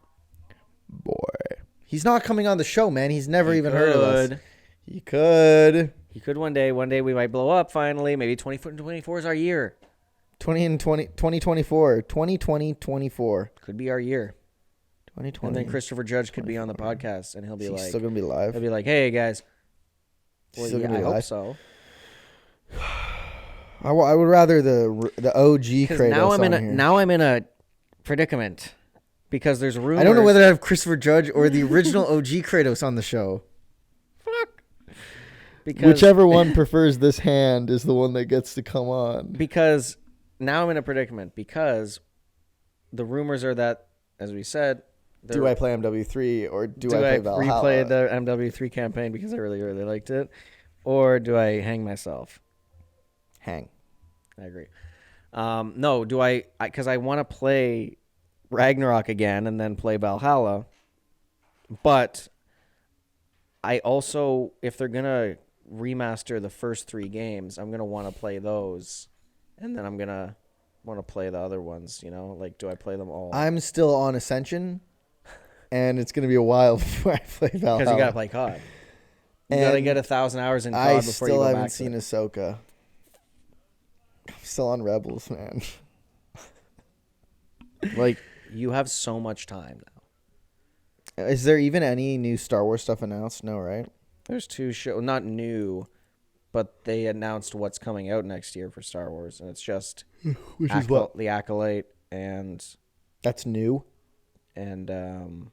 He's not coming on the show, man. He's never even heard of us. Could. He could. He could one day. One day we might blow up finally. Maybe 2024 is our year. 2024. 2024. Could be our year. 2020. And then Christopher Judge could be on the podcast and he'll be He's like, still going to be live. he'll be like, hey guys. He's Well, still yeah, gonna I be hope live. so. I would rather the OG Because Kratos now on here. now I'm in a predicament because there's rumors. I don't know whether to have Christopher Judge or the original OG Kratos on the show. because Whichever one prefers this hand is the one that gets to come on. because now I'm in a predicament because the rumors are that, as we said, Do I play MW3 or do I play I Valhalla? replay the MW3 campaign because I really, really liked it, or do I hang myself? Hang. I agree. No, do I? Because I want to play Ragnarok again and then play Valhalla, but I also, if they're gonna remaster the first 3 games, I'm gonna want to play those, and then I'm gonna want to play the other ones. You know, like do I play them all? I'm still on Ascension, and it's going to be a while before I play Valhalla. Because you gotta play COD. You gotta get 1,000 hours in COD I before you still go haven't back to seen it. Ahsoka. I'm still on Rebels, man. Like you have so much time now. Is there even any new Star Wars stuff announced? No, right? There's 2 shows, not new, but they announced what's coming out next year for Star Wars, and it's just Which is what? The Acolyte and That's new. and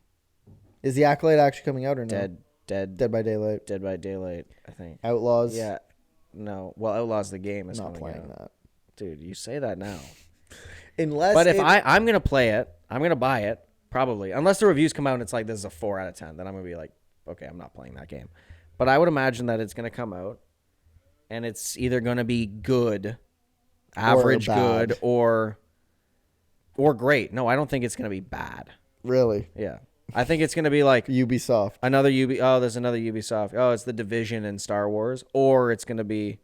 Is the Acolyte actually coming out or no? Dead by Daylight. Dead by Daylight, I think. Outlaws. Yeah, no. Well, Outlaws the game is I'm not coming playing out. that. Dude, you say that now. Unless, But if I'm gonna play it, I'm gonna buy it probably. Unless the reviews come out and it's like this is a 4 out of 10, then I'm gonna be like, okay, I'm not playing that game. But I would imagine that it's gonna come out, and it's either gonna be good, average bad. good, or great. No, I don't think it's gonna be bad. really, Yeah, I think it's gonna be like Ubisoft. another Oh, there's another Ubisoft. Oh, it's the Division in Star Wars, or it's gonna be.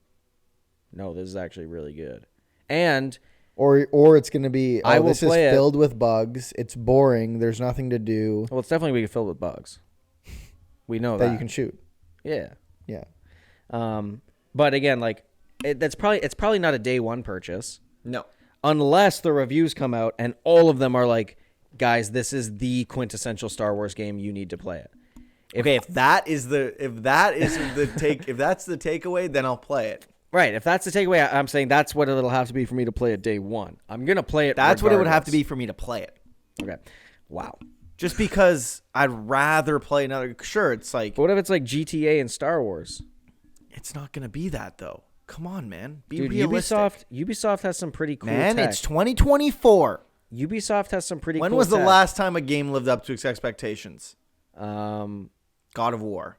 No, this is actually really good, and. Or it's going to be, I will this is play it. filled with bugs. It's boring. There's nothing to do Well, it's definitely going to be filled with bugs. We know that. that you can shoot. Yeah. Yeah. But again, like it's probably not a day one purchase. No. Unless the reviews come out and all of them are like, guys, this is the quintessential Star Wars game. You need to play it. If that's the takeaway, then I'll play it. Right. If that's the takeaway, I'm saying that's what it'll have to be for me to play it day one. I'm going to play it. That's regardless. what it would have to be for me to play it. Okay. Wow. Just because I'd rather play another. Sure, it's like. But what if it's like GTA and Star Wars? It's not going to be that, though. Come on, man. Be Dude, realistic. Ubisoft has some pretty cool Man, tech. it's 2024. Ubisoft has some pretty When cool was the tech. last time a game lived up to its expectations? Um, God of War.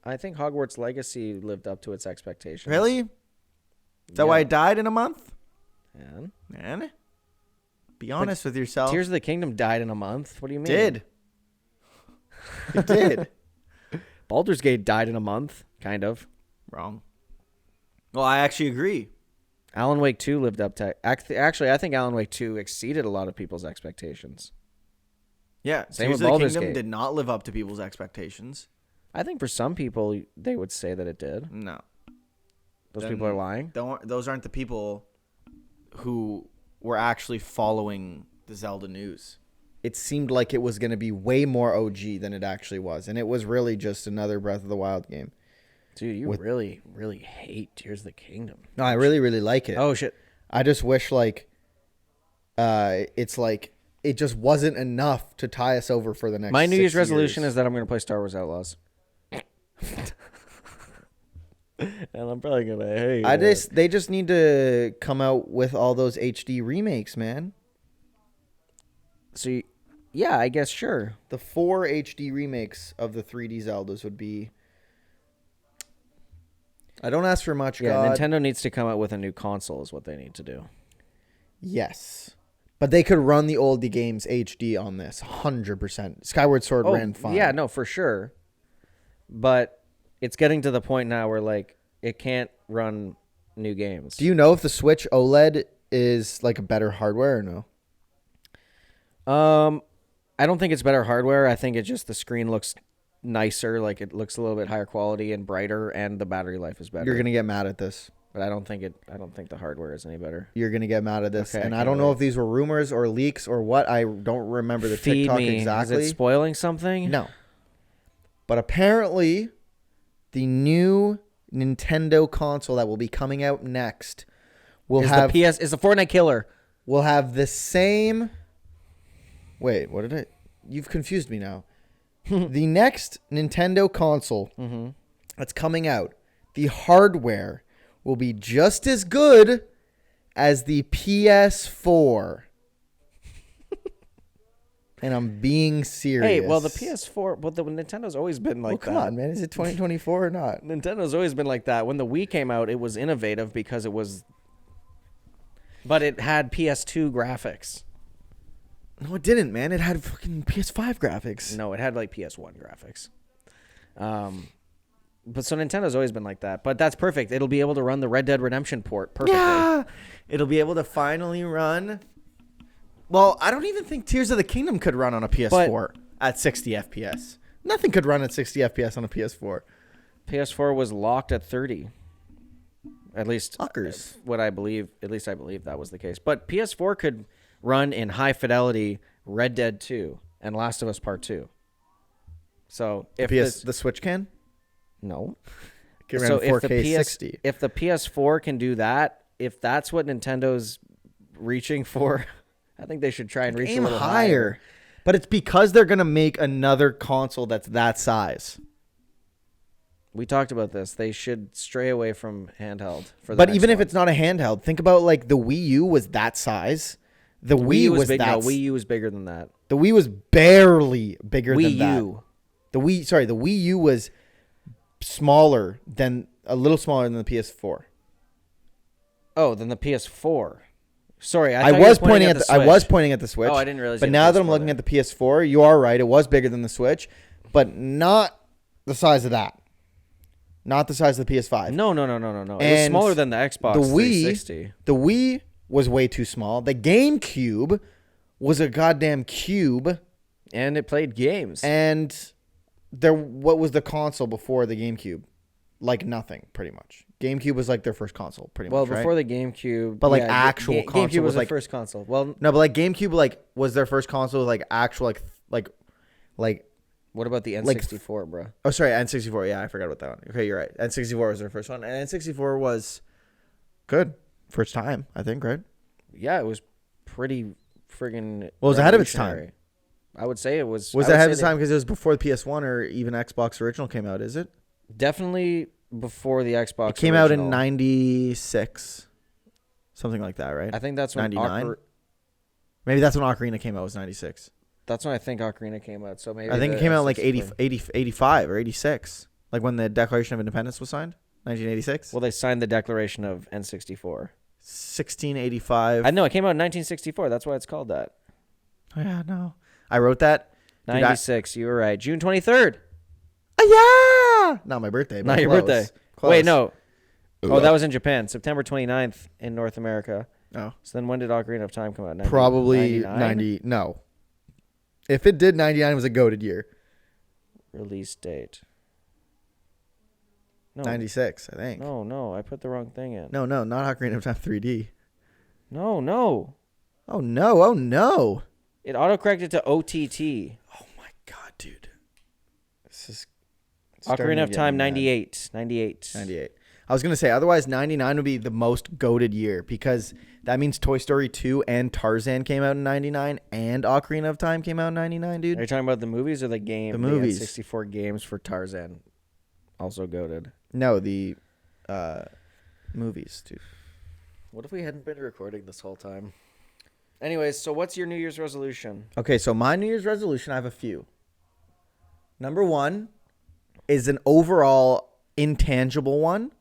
I think Hogwarts Legacy lived up to its expectations. Really? Is that why it died in a month? Man. Man. Be honest with yourself. Tears of the Kingdom died in a month. What do you mean? It did. Baldur's Gate died in a month, kind of. Wrong. Well, I actually agree. Alan Wake 2 lived up to... Actually, I think Alan Wake 2 exceeded a lot of people's expectations. Yeah. Same Tears with of the Baldur's Kingdom Gate. did not live up to people's expectations. I think for some people, they would say that it did. No. Those people are lying? Those aren't the people who were actually following the Zelda news. It seemed like it was going to be way more OG than it actually was. And it was really just another Breath of the Wild game. Dude, you really, really hate Tears of the Kingdom. No, I really, really like it. Oh, shit. I just wish, it's like it just wasn't enough to tie us over for the next My New 6 Year's resolution years. is that I'm going to play Star Wars Outlaws. And I'm probably going to hate it. They just need to come out with all those HD remakes, man. So, yeah, I guess, sure. The 4 HD remakes of the 3D Zeldas would be... I don't ask for much, Yeah, God. Nintendo needs to come out with a new console is what they need to do. Yes. But they could run the old games HD on this, 100%. Skyward Sword ran fine. Yeah, no, for sure. But it's getting to the point now where, like, it can't run new games. Do you know if the Switch OLED is, like, a better hardware or no? I don't think it's better hardware. I think it's just the screen looks nicer, like it looks a little bit higher quality and brighter, and the battery life is better. You're going to get mad at this. But I don't think the hardware is any better. You're going to get mad at this. Okay, And I I don't can't know wait. if these were rumors or leaks or what. I don't remember the Feed TikTok me. exactly. Is it spoiling something? No. But apparently, the new Nintendo console that will be coming out next will Is have the Fortnite killer. will have the same. Wait, what did I? You've confused me now. The next Nintendo console that's coming out, the hardware will be just as good as the PS4. And I'm being serious. Hey, well, the PS4, well, the Nintendo's always been like Come that. on, man. Is it 2024 or not? Nintendo's always been like that. When the Wii came out, it was innovative because it was, but it had PS2 graphics. No, it didn't, man. It had fucking PS5 graphics. No, it had like PS1 graphics. But so Nintendo's always been like that. But that's perfect. It'll be able to run the Red Dead Redemption port perfectly. Yeah. It'll be able to finally run. Well, I don't even think Tears of the Kingdom could run on a PS4 at 60 FPS. Nothing could run at 60 FPS on a PS4. PS4 was locked at 30. At least Fuckers. what I believe. At least I believe that was the case. But PS4 could run in high fidelity Red Dead 2 and Last of Us Part 2. So if the Switch can? No. Can run So 4K 60. if the PS4 can do that, if that's what Nintendo's reaching for, I think they should try and reach a little higher. But it's because they're going to make another console that's that size. We talked about this. They should stray away from handheld for the But next even if one. it's not a handheld, think about like the Wii U was that size. The Wii U was big. that. No, Wii U was bigger than that. The Wii was barely bigger Wii than that. U. The Wii U was smaller than a little smaller than the PS4. Oh, then the PS4. Sorry, I thought you were was pointing at the Switch. I was pointing at the Switch. Oh, I didn't realize. But you had now the that I'm PS4 looking there. at the PS4, you are right. It was bigger than the Switch, but not the size of that. Not the size of the PS5. No. It was And smaller than the Xbox the Wii, 360. The Wii was way too small. The GameCube was a goddamn cube. And it played games. And what was the console before the GameCube? like nothing, pretty much. GameCube was like their first console, pretty Well, much. Well, before right? the GameCube, But like actual console GameCube was the like first console. Well, no, but like GameCube like was their first console with like actual like what about the like N64, bro? oh sorry N64. Yeah, I forgot about that one. Okay, you're right. N64 was their first one, and N64 was good first time, I think, right? Yeah, it was pretty friggin' Well, it was ahead of its time. revolutionary. I would say it was. Was I it would ahead say of its time because it was before the PS1 or even Xbox original came out? Is it? Definitely before the Xbox. It came out in original. '96, something like that, right? I think that's when 99. Maybe that's when Ocarina came out. Was '96. That's when I think Ocarina came out. So maybe I think the it came out like 64. 85 or 86, like when the Declaration of Independence was signed, 1986. Well, they signed the Declaration of N64. 1685. I know it came out in 1964. That's why it's called that. Oh, yeah, no. I wrote that. Dude, 96. You were right. June 23rd. Yeah. Not my birthday. But Not your close. birthday. Close. Wait, no. Oh, that was in Japan. September 29th in North America. Oh. So then when did Ocarina of Time come out? Probably 99? 90. No. If it did 99, it was a goated year. Release date. No. 96, I think. No. I put the wrong thing in. No, not Ocarina of Time 3D. No. Oh, no. Oh, no. It autocorrected to OTT. Oh, my God, dude. This is... Ocarina of Time, 98. 98. 98. I was going to say, otherwise 99 would be the most goated year because that means Toy Story 2 and Tarzan came out in 99 and Ocarina of Time came out in 99, dude. Are you talking about the movies or the game? The movies. 64 games for Tarzan. Also goated. No, the movies, dude. What if we hadn't been recording this whole time? Anyways, so what's your New Year's resolution? Okay, so my New Year's resolution, I have a few. Number one is an overall intangible one,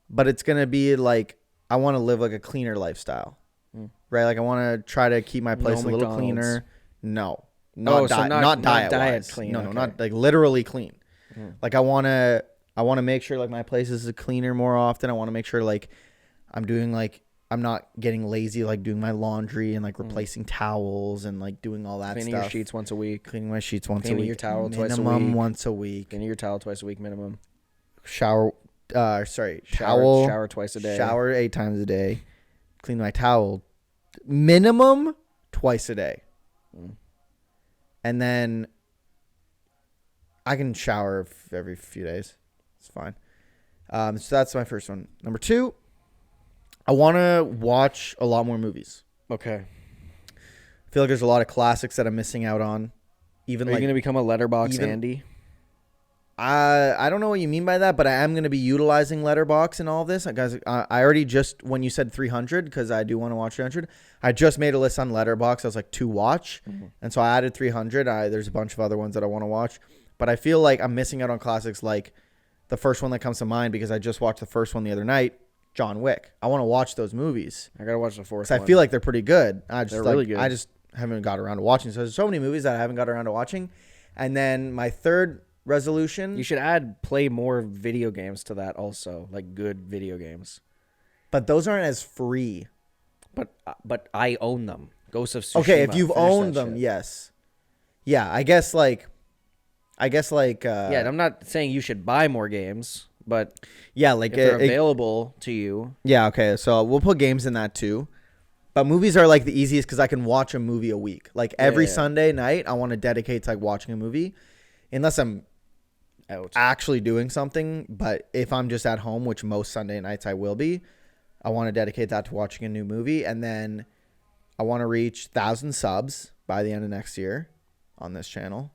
but it's going to be like I want to live like a cleaner lifestyle, right? Like I want to try to keep my place a little McDonald's. cleaner. No, Oh, so not diet diet clean, No, okay. not like literally clean. Like I want to make sure like my place is cleaner more often. I want to make sure like I'm doing like I'm not getting lazy like doing my laundry and like replacing towels and like doing all that Cleaning stuff. your sheets once a week. Cleaning my sheets once a Cleaning week. your towel twice a minimum week. once a week. Cleaning your towel twice a week minimum. Towel Shower twice a day. Shower 8 times a day. Clean my towel minimum twice a day. And then I can shower every few days. It's fine. So that's my first one. Number 2, I want to watch a lot more movies. Okay. I feel like there's a lot of classics that I'm missing out on. Even Are you like going to become a letterbox even- Andy? I don't know what you mean by that, but I am going to be utilizing Letterbox and all of this. Guys, I already just, when you said 300, because I do want to watch 300, I just made a list on Letterbox. I was like, to watch. And so I added 300. There's a bunch of other ones that I want to watch. But I feel like I'm missing out on classics like the first one that comes to mind because I just watched the first one the other night, John Wick. I want to watch those movies. I got to watch the fourth Because one. I feel like they're pretty good. They're really good. I just haven't got around to watching. So there's so many movies that I haven't got around to watching. And then my third resolution. You should play more video games to that also, like good video games. But those aren't as free. But I own them. Ghost of Tsushima. Okay, if you've finish owned that them, shit. yes. Yeah, I guess like Yeah, I'm not saying you should buy more games, but yeah, like if they're available to you. yeah, okay. So we'll put games in that too. But movies are like the easiest because I can watch a movie a week. Like every Sunday night, I want to dedicate to like watching a movie, unless I'm Out. actually doing something. But if I'm just at home, which most Sunday nights I will be, I want to dedicate that to watching a new movie. And then I want to reach 1,000 subs by the end of next year on this channel.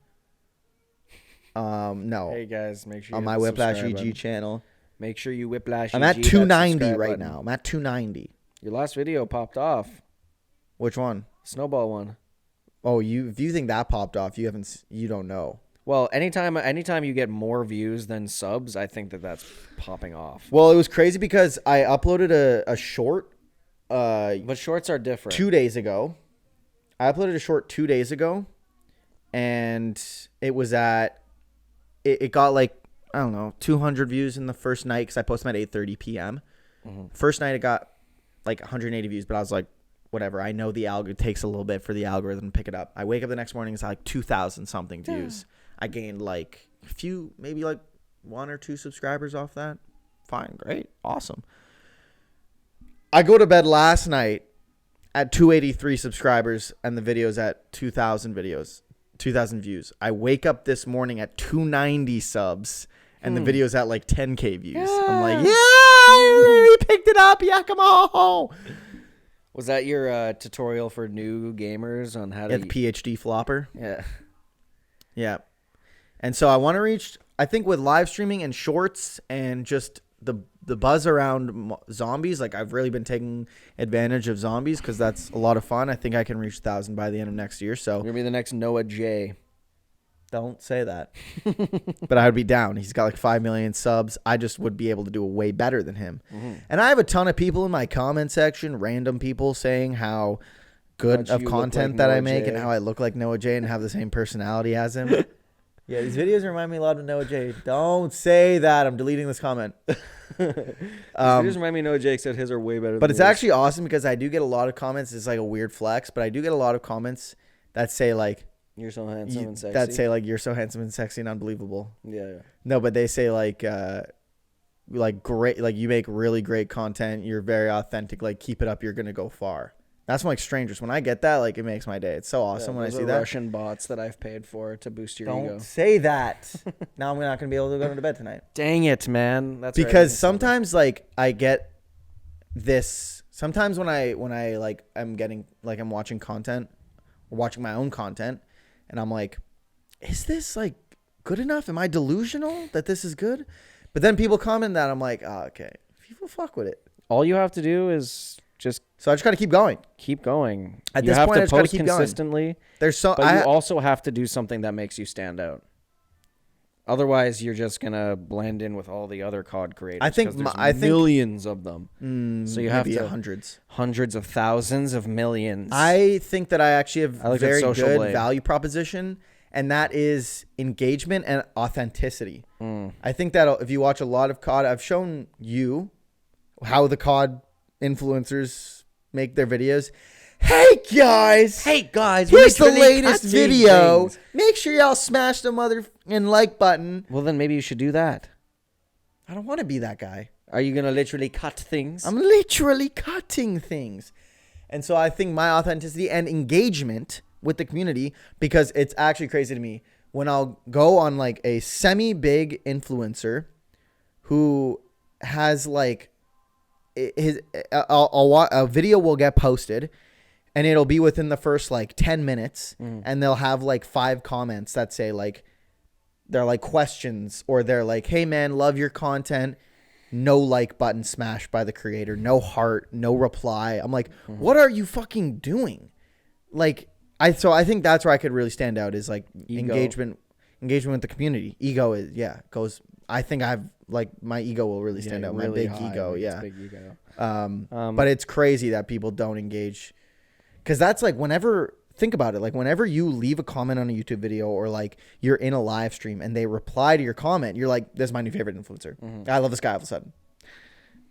No, Hey guys, make sure you on hit my the Whiplash subscribe EG button. channel. Make sure you Whiplash I'm EG at that 290 subscribe right button. now. I'm at 290. Your last video popped off. Which one? Snowball one. Oh, if you think that popped off, you don't know. Well, anytime you get more views than subs, I think that's popping off. Well, it was crazy because I uploaded a short But shorts are different. 2 days ago. I uploaded a short 2 days ago, and it was it got like, I don't know, 200 views in the first night because I posted them at 8:30 p.m. First night it got like 180 views, but I was like, whatever. I know it takes a little bit for the algorithm to pick it up. I wake up the next morning, it's like 2,000 something views. I gained like a few, maybe 1 or 2 subscribers off that. Fine, great, awesome. I go to bed last night at 283 subscribers and the video's at 2,000 views. I wake up this morning at 290 subs and the video's at like 10K views. Yeah. I'm like, yeah, we picked it up. Yeah, come on. Was that your tutorial for new gamers on how to... the PhD flopper? Yeah. Yeah. And so I want to reach, I think with live streaming and shorts and just the buzz around zombies, like I've really been taking advantage of zombies because that's a lot of fun. I think I can reach 1,000 by the end of next year. So you're going to be the next Noah J. Don't say that. But I would be down. He's got like 5 million subs. I just would be able to do a way better than him. Mm-hmm. And I have a ton of people in my comment section, random people saying how good of content like that Noah I make J. And how I look like Noah J and have the same personality as him. Yeah, these videos remind me a lot of Noah J. Don't say that. I'm deleting this comment. These videos remind me of Noah J, except his are way better but than it's yours. Actually awesome because I do get a lot of comments. It's like a weird flex, but I do get a lot of comments that say like, you're so handsome and sexy. That say like, you're so handsome and sexy and unbelievable. Yeah. No, but they say like great, like you make really great content. You're very authentic. Like keep it up. You're going to go far. That's from like strangers. When I get that, like it makes my day. It's so awesome when I see that. Russian bots that I've paid for to boost your ego. Don't say that. Now I'm not going to be able to go to bed tonight. Dang it, man. That's because sometimes like I get this. Sometimes when I like I'm getting like I'm watching content or watching my own content, and I'm like, is this like good enough? Am I delusional that this is good? But then people comment that I'm like, oh, okay, people fuck with it. All you have to do is. So I just got to keep going. Keep going. At this point, I just got to keep consistently. Going. But you also have to do something that makes you stand out. Otherwise, you're just gonna blend in with all the other COD creators. I think millions of them. So you have to hundreds of thousands of millions. I think that I actually have a very good value proposition, and that is engagement and authenticity. I think that if you watch a lot of COD, I've shown you how the COD influencers make their videos. Hey guys, here's the latest video. Make sure y'all smash the motherfucking like button. Well, then maybe you should do that. I don't want to be that guy. Are you gonna literally cut things? I'm literally cutting things. And so I think my authenticity and engagement with the community, because it's actually crazy to me when I'll go on like a semi-big influencer who has like a video will get posted and it'll be within the first like 10 minutes and they'll have like 5 comments that say like they're like questions, or they're like, hey man, love your content, no like button smashed by the creator, no heart, no reply. I'm like, what are you fucking doing? Like I think that's where I could really stand out is like engagement with the community. Ego is goes. I think I've like my ego will really stand out. Really my big ego, big ego. But it's crazy that people don't engage, because that's like think about it, like whenever you leave a comment on a YouTube video or like you're in a live stream and they reply to your comment, you're like, this is my new favorite influencer. I love this guy all of a sudden.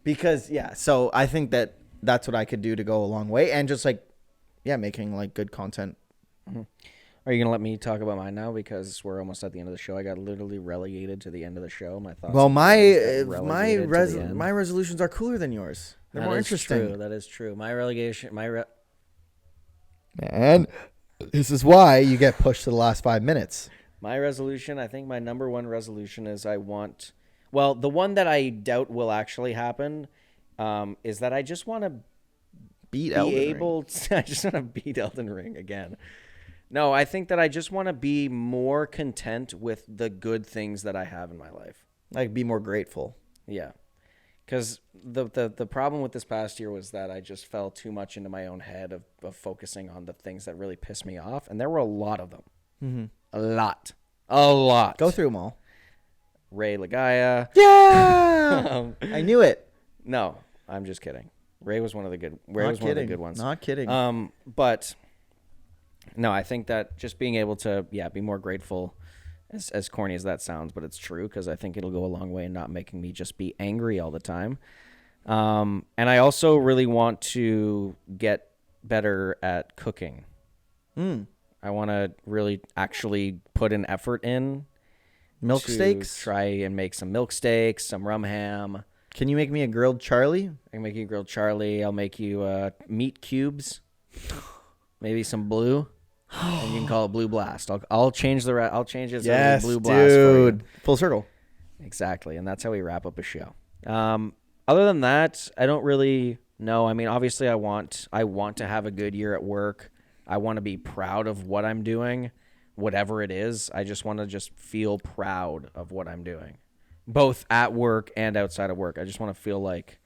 Because so I think that that's what I could do to go a long way, and just like making like good content. Are you going to let me talk about mine now? Because we're almost at the end of the show. I got literally relegated to the end of the show. My thoughts. Well, my resolutions are cooler than yours. They're more interesting. True. That is true. And this is why you get pushed to the last 5 minutes. My resolution, I think my number one resolution is the one that I doubt will actually happen, is that I just want to beat Elden Ring. I just want to beat Elden Ring again. No, I think that I just want to be more content with the good things that I have in my life. Like be more grateful. Yeah. Because the problem with this past year was that I just fell too much into my own head of focusing on the things that really pissed me off. And there were a lot of them. Mm-hmm. A lot. Go through them all. Ray Lagaya. Yeah! I knew it. No, I'm just kidding. Ray was one of the good ones. Not kidding. But... No, I think that just being able to, be more grateful, as corny as that sounds, but it's true, because I think it'll go a long way in not making me just be angry all the time. And I also really want to get better at cooking. I want to really actually put an effort in Milk to steaks? try and make some milk steaks, some rum ham. Can you make me a grilled Charlie? I can make you grilled Charlie. I'll make you meat cubes, maybe some blue, and you can call it Blue Blast. I'll change I'll change it to Blue Blast for you. Full circle. Exactly, and that's how we wrap up a show. Other than that, I don't really know. I mean, obviously, I want to have a good year at work. I want to be proud of what I'm doing, whatever it is. I just want to feel proud of what I'm doing, both at work and outside of work. I just want to feel like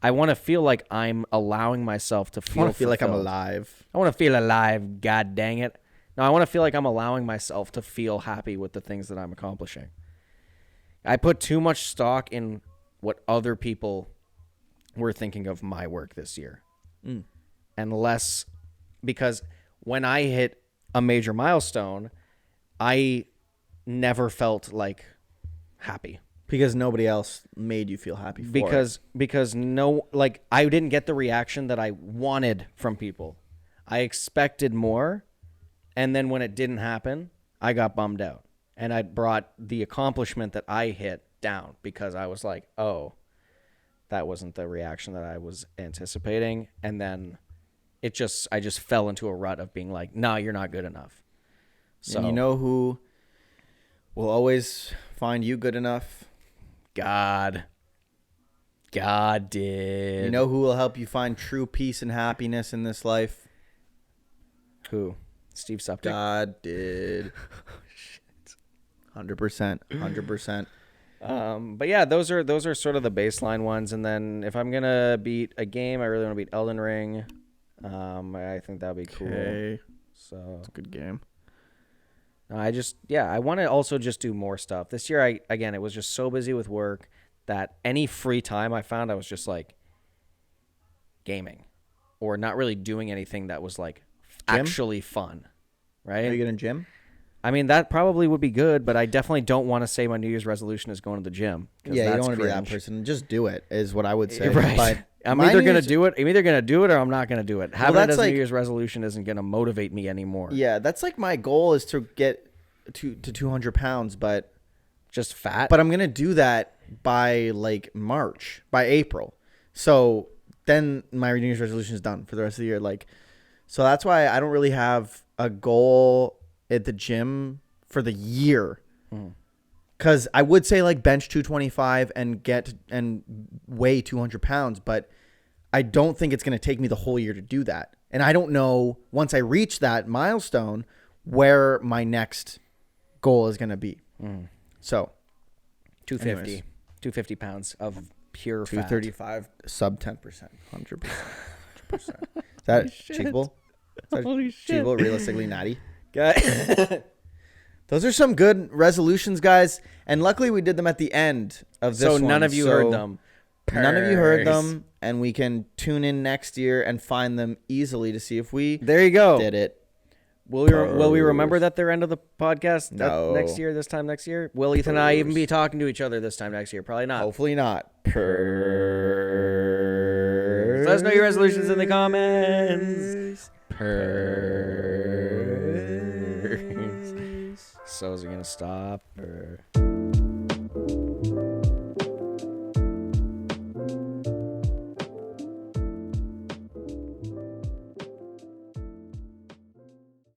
I want to feel like I'm allowing myself to feel. I want to feel like I'm fulfilled. alive. I want to feel alive. God dang it! No, I want to feel like I'm allowing myself to feel happy with the things that I'm accomplishing. I put too much stock in what other people were thinking of my work this year, and less because when I hit a major milestone, I never felt like happy. Because nobody else made you feel happy for it. Because no, like, I didn't get the reaction that I wanted from people. I expected more, and then when it didn't happen, I got bummed out. And I brought the accomplishment that I hit down because I was like, oh, that wasn't the reaction that I was anticipating. And then I just fell into a rut of being like, no, you're not good enough. So, and you know who will always find you good enough? God did. You know who will help you find true peace and happiness in this life? Who? Steve Suptic? God did. 100%. But yeah, those are sort of the baseline ones. And then if I'm gonna beat a game, I really want to beat Elden Ring. I think that'd be cool. So it's a good game. I want to also just do more stuff. This year, it was just so busy with work that any free time I found, I was just like gaming or not really doing anything that was like actually fun. Right? Are you gonna gym? I mean, that probably would be good, but I definitely don't want to say my New Year's resolution is going to the gym. Yeah, you don't want to be that person. Just do it, is what I would say. Right. But I'm either going to do it. I'm either going to do it or I'm not going to do it. Having it as a like, New Year's resolution isn't going to motivate me anymore. Yeah, that's like my goal is to get to 200 pounds, but just fat. But I'm going to do that by like by April. So then my New Year's resolution is done for the rest of the year. Like, so that's why I don't really have a goal at the gym for the year. Because I would say like bench 225 and weigh 200 pounds, but I don't think it's going to take me the whole year to do that. And I don't know, once I reach that milestone, where my next goal is going to be. So 250. 250 pounds of pure 235, sub 10%, 100%. Is that achievable? Holy shit. Achievable, realistically natty? Those are some good resolutions, guys. And luckily we did them at the end of this one. So none of you heard them. None of you heard them. And we can tune in next year and find them easily to see if we there you go. did it. Will we remember that they're end of the podcast No. next year, this time next year? Will Ethan and I even be talking to each other this time next year? Probably not. Hopefully not. Let us know your resolutions in the comments. So is it going to stop? Or...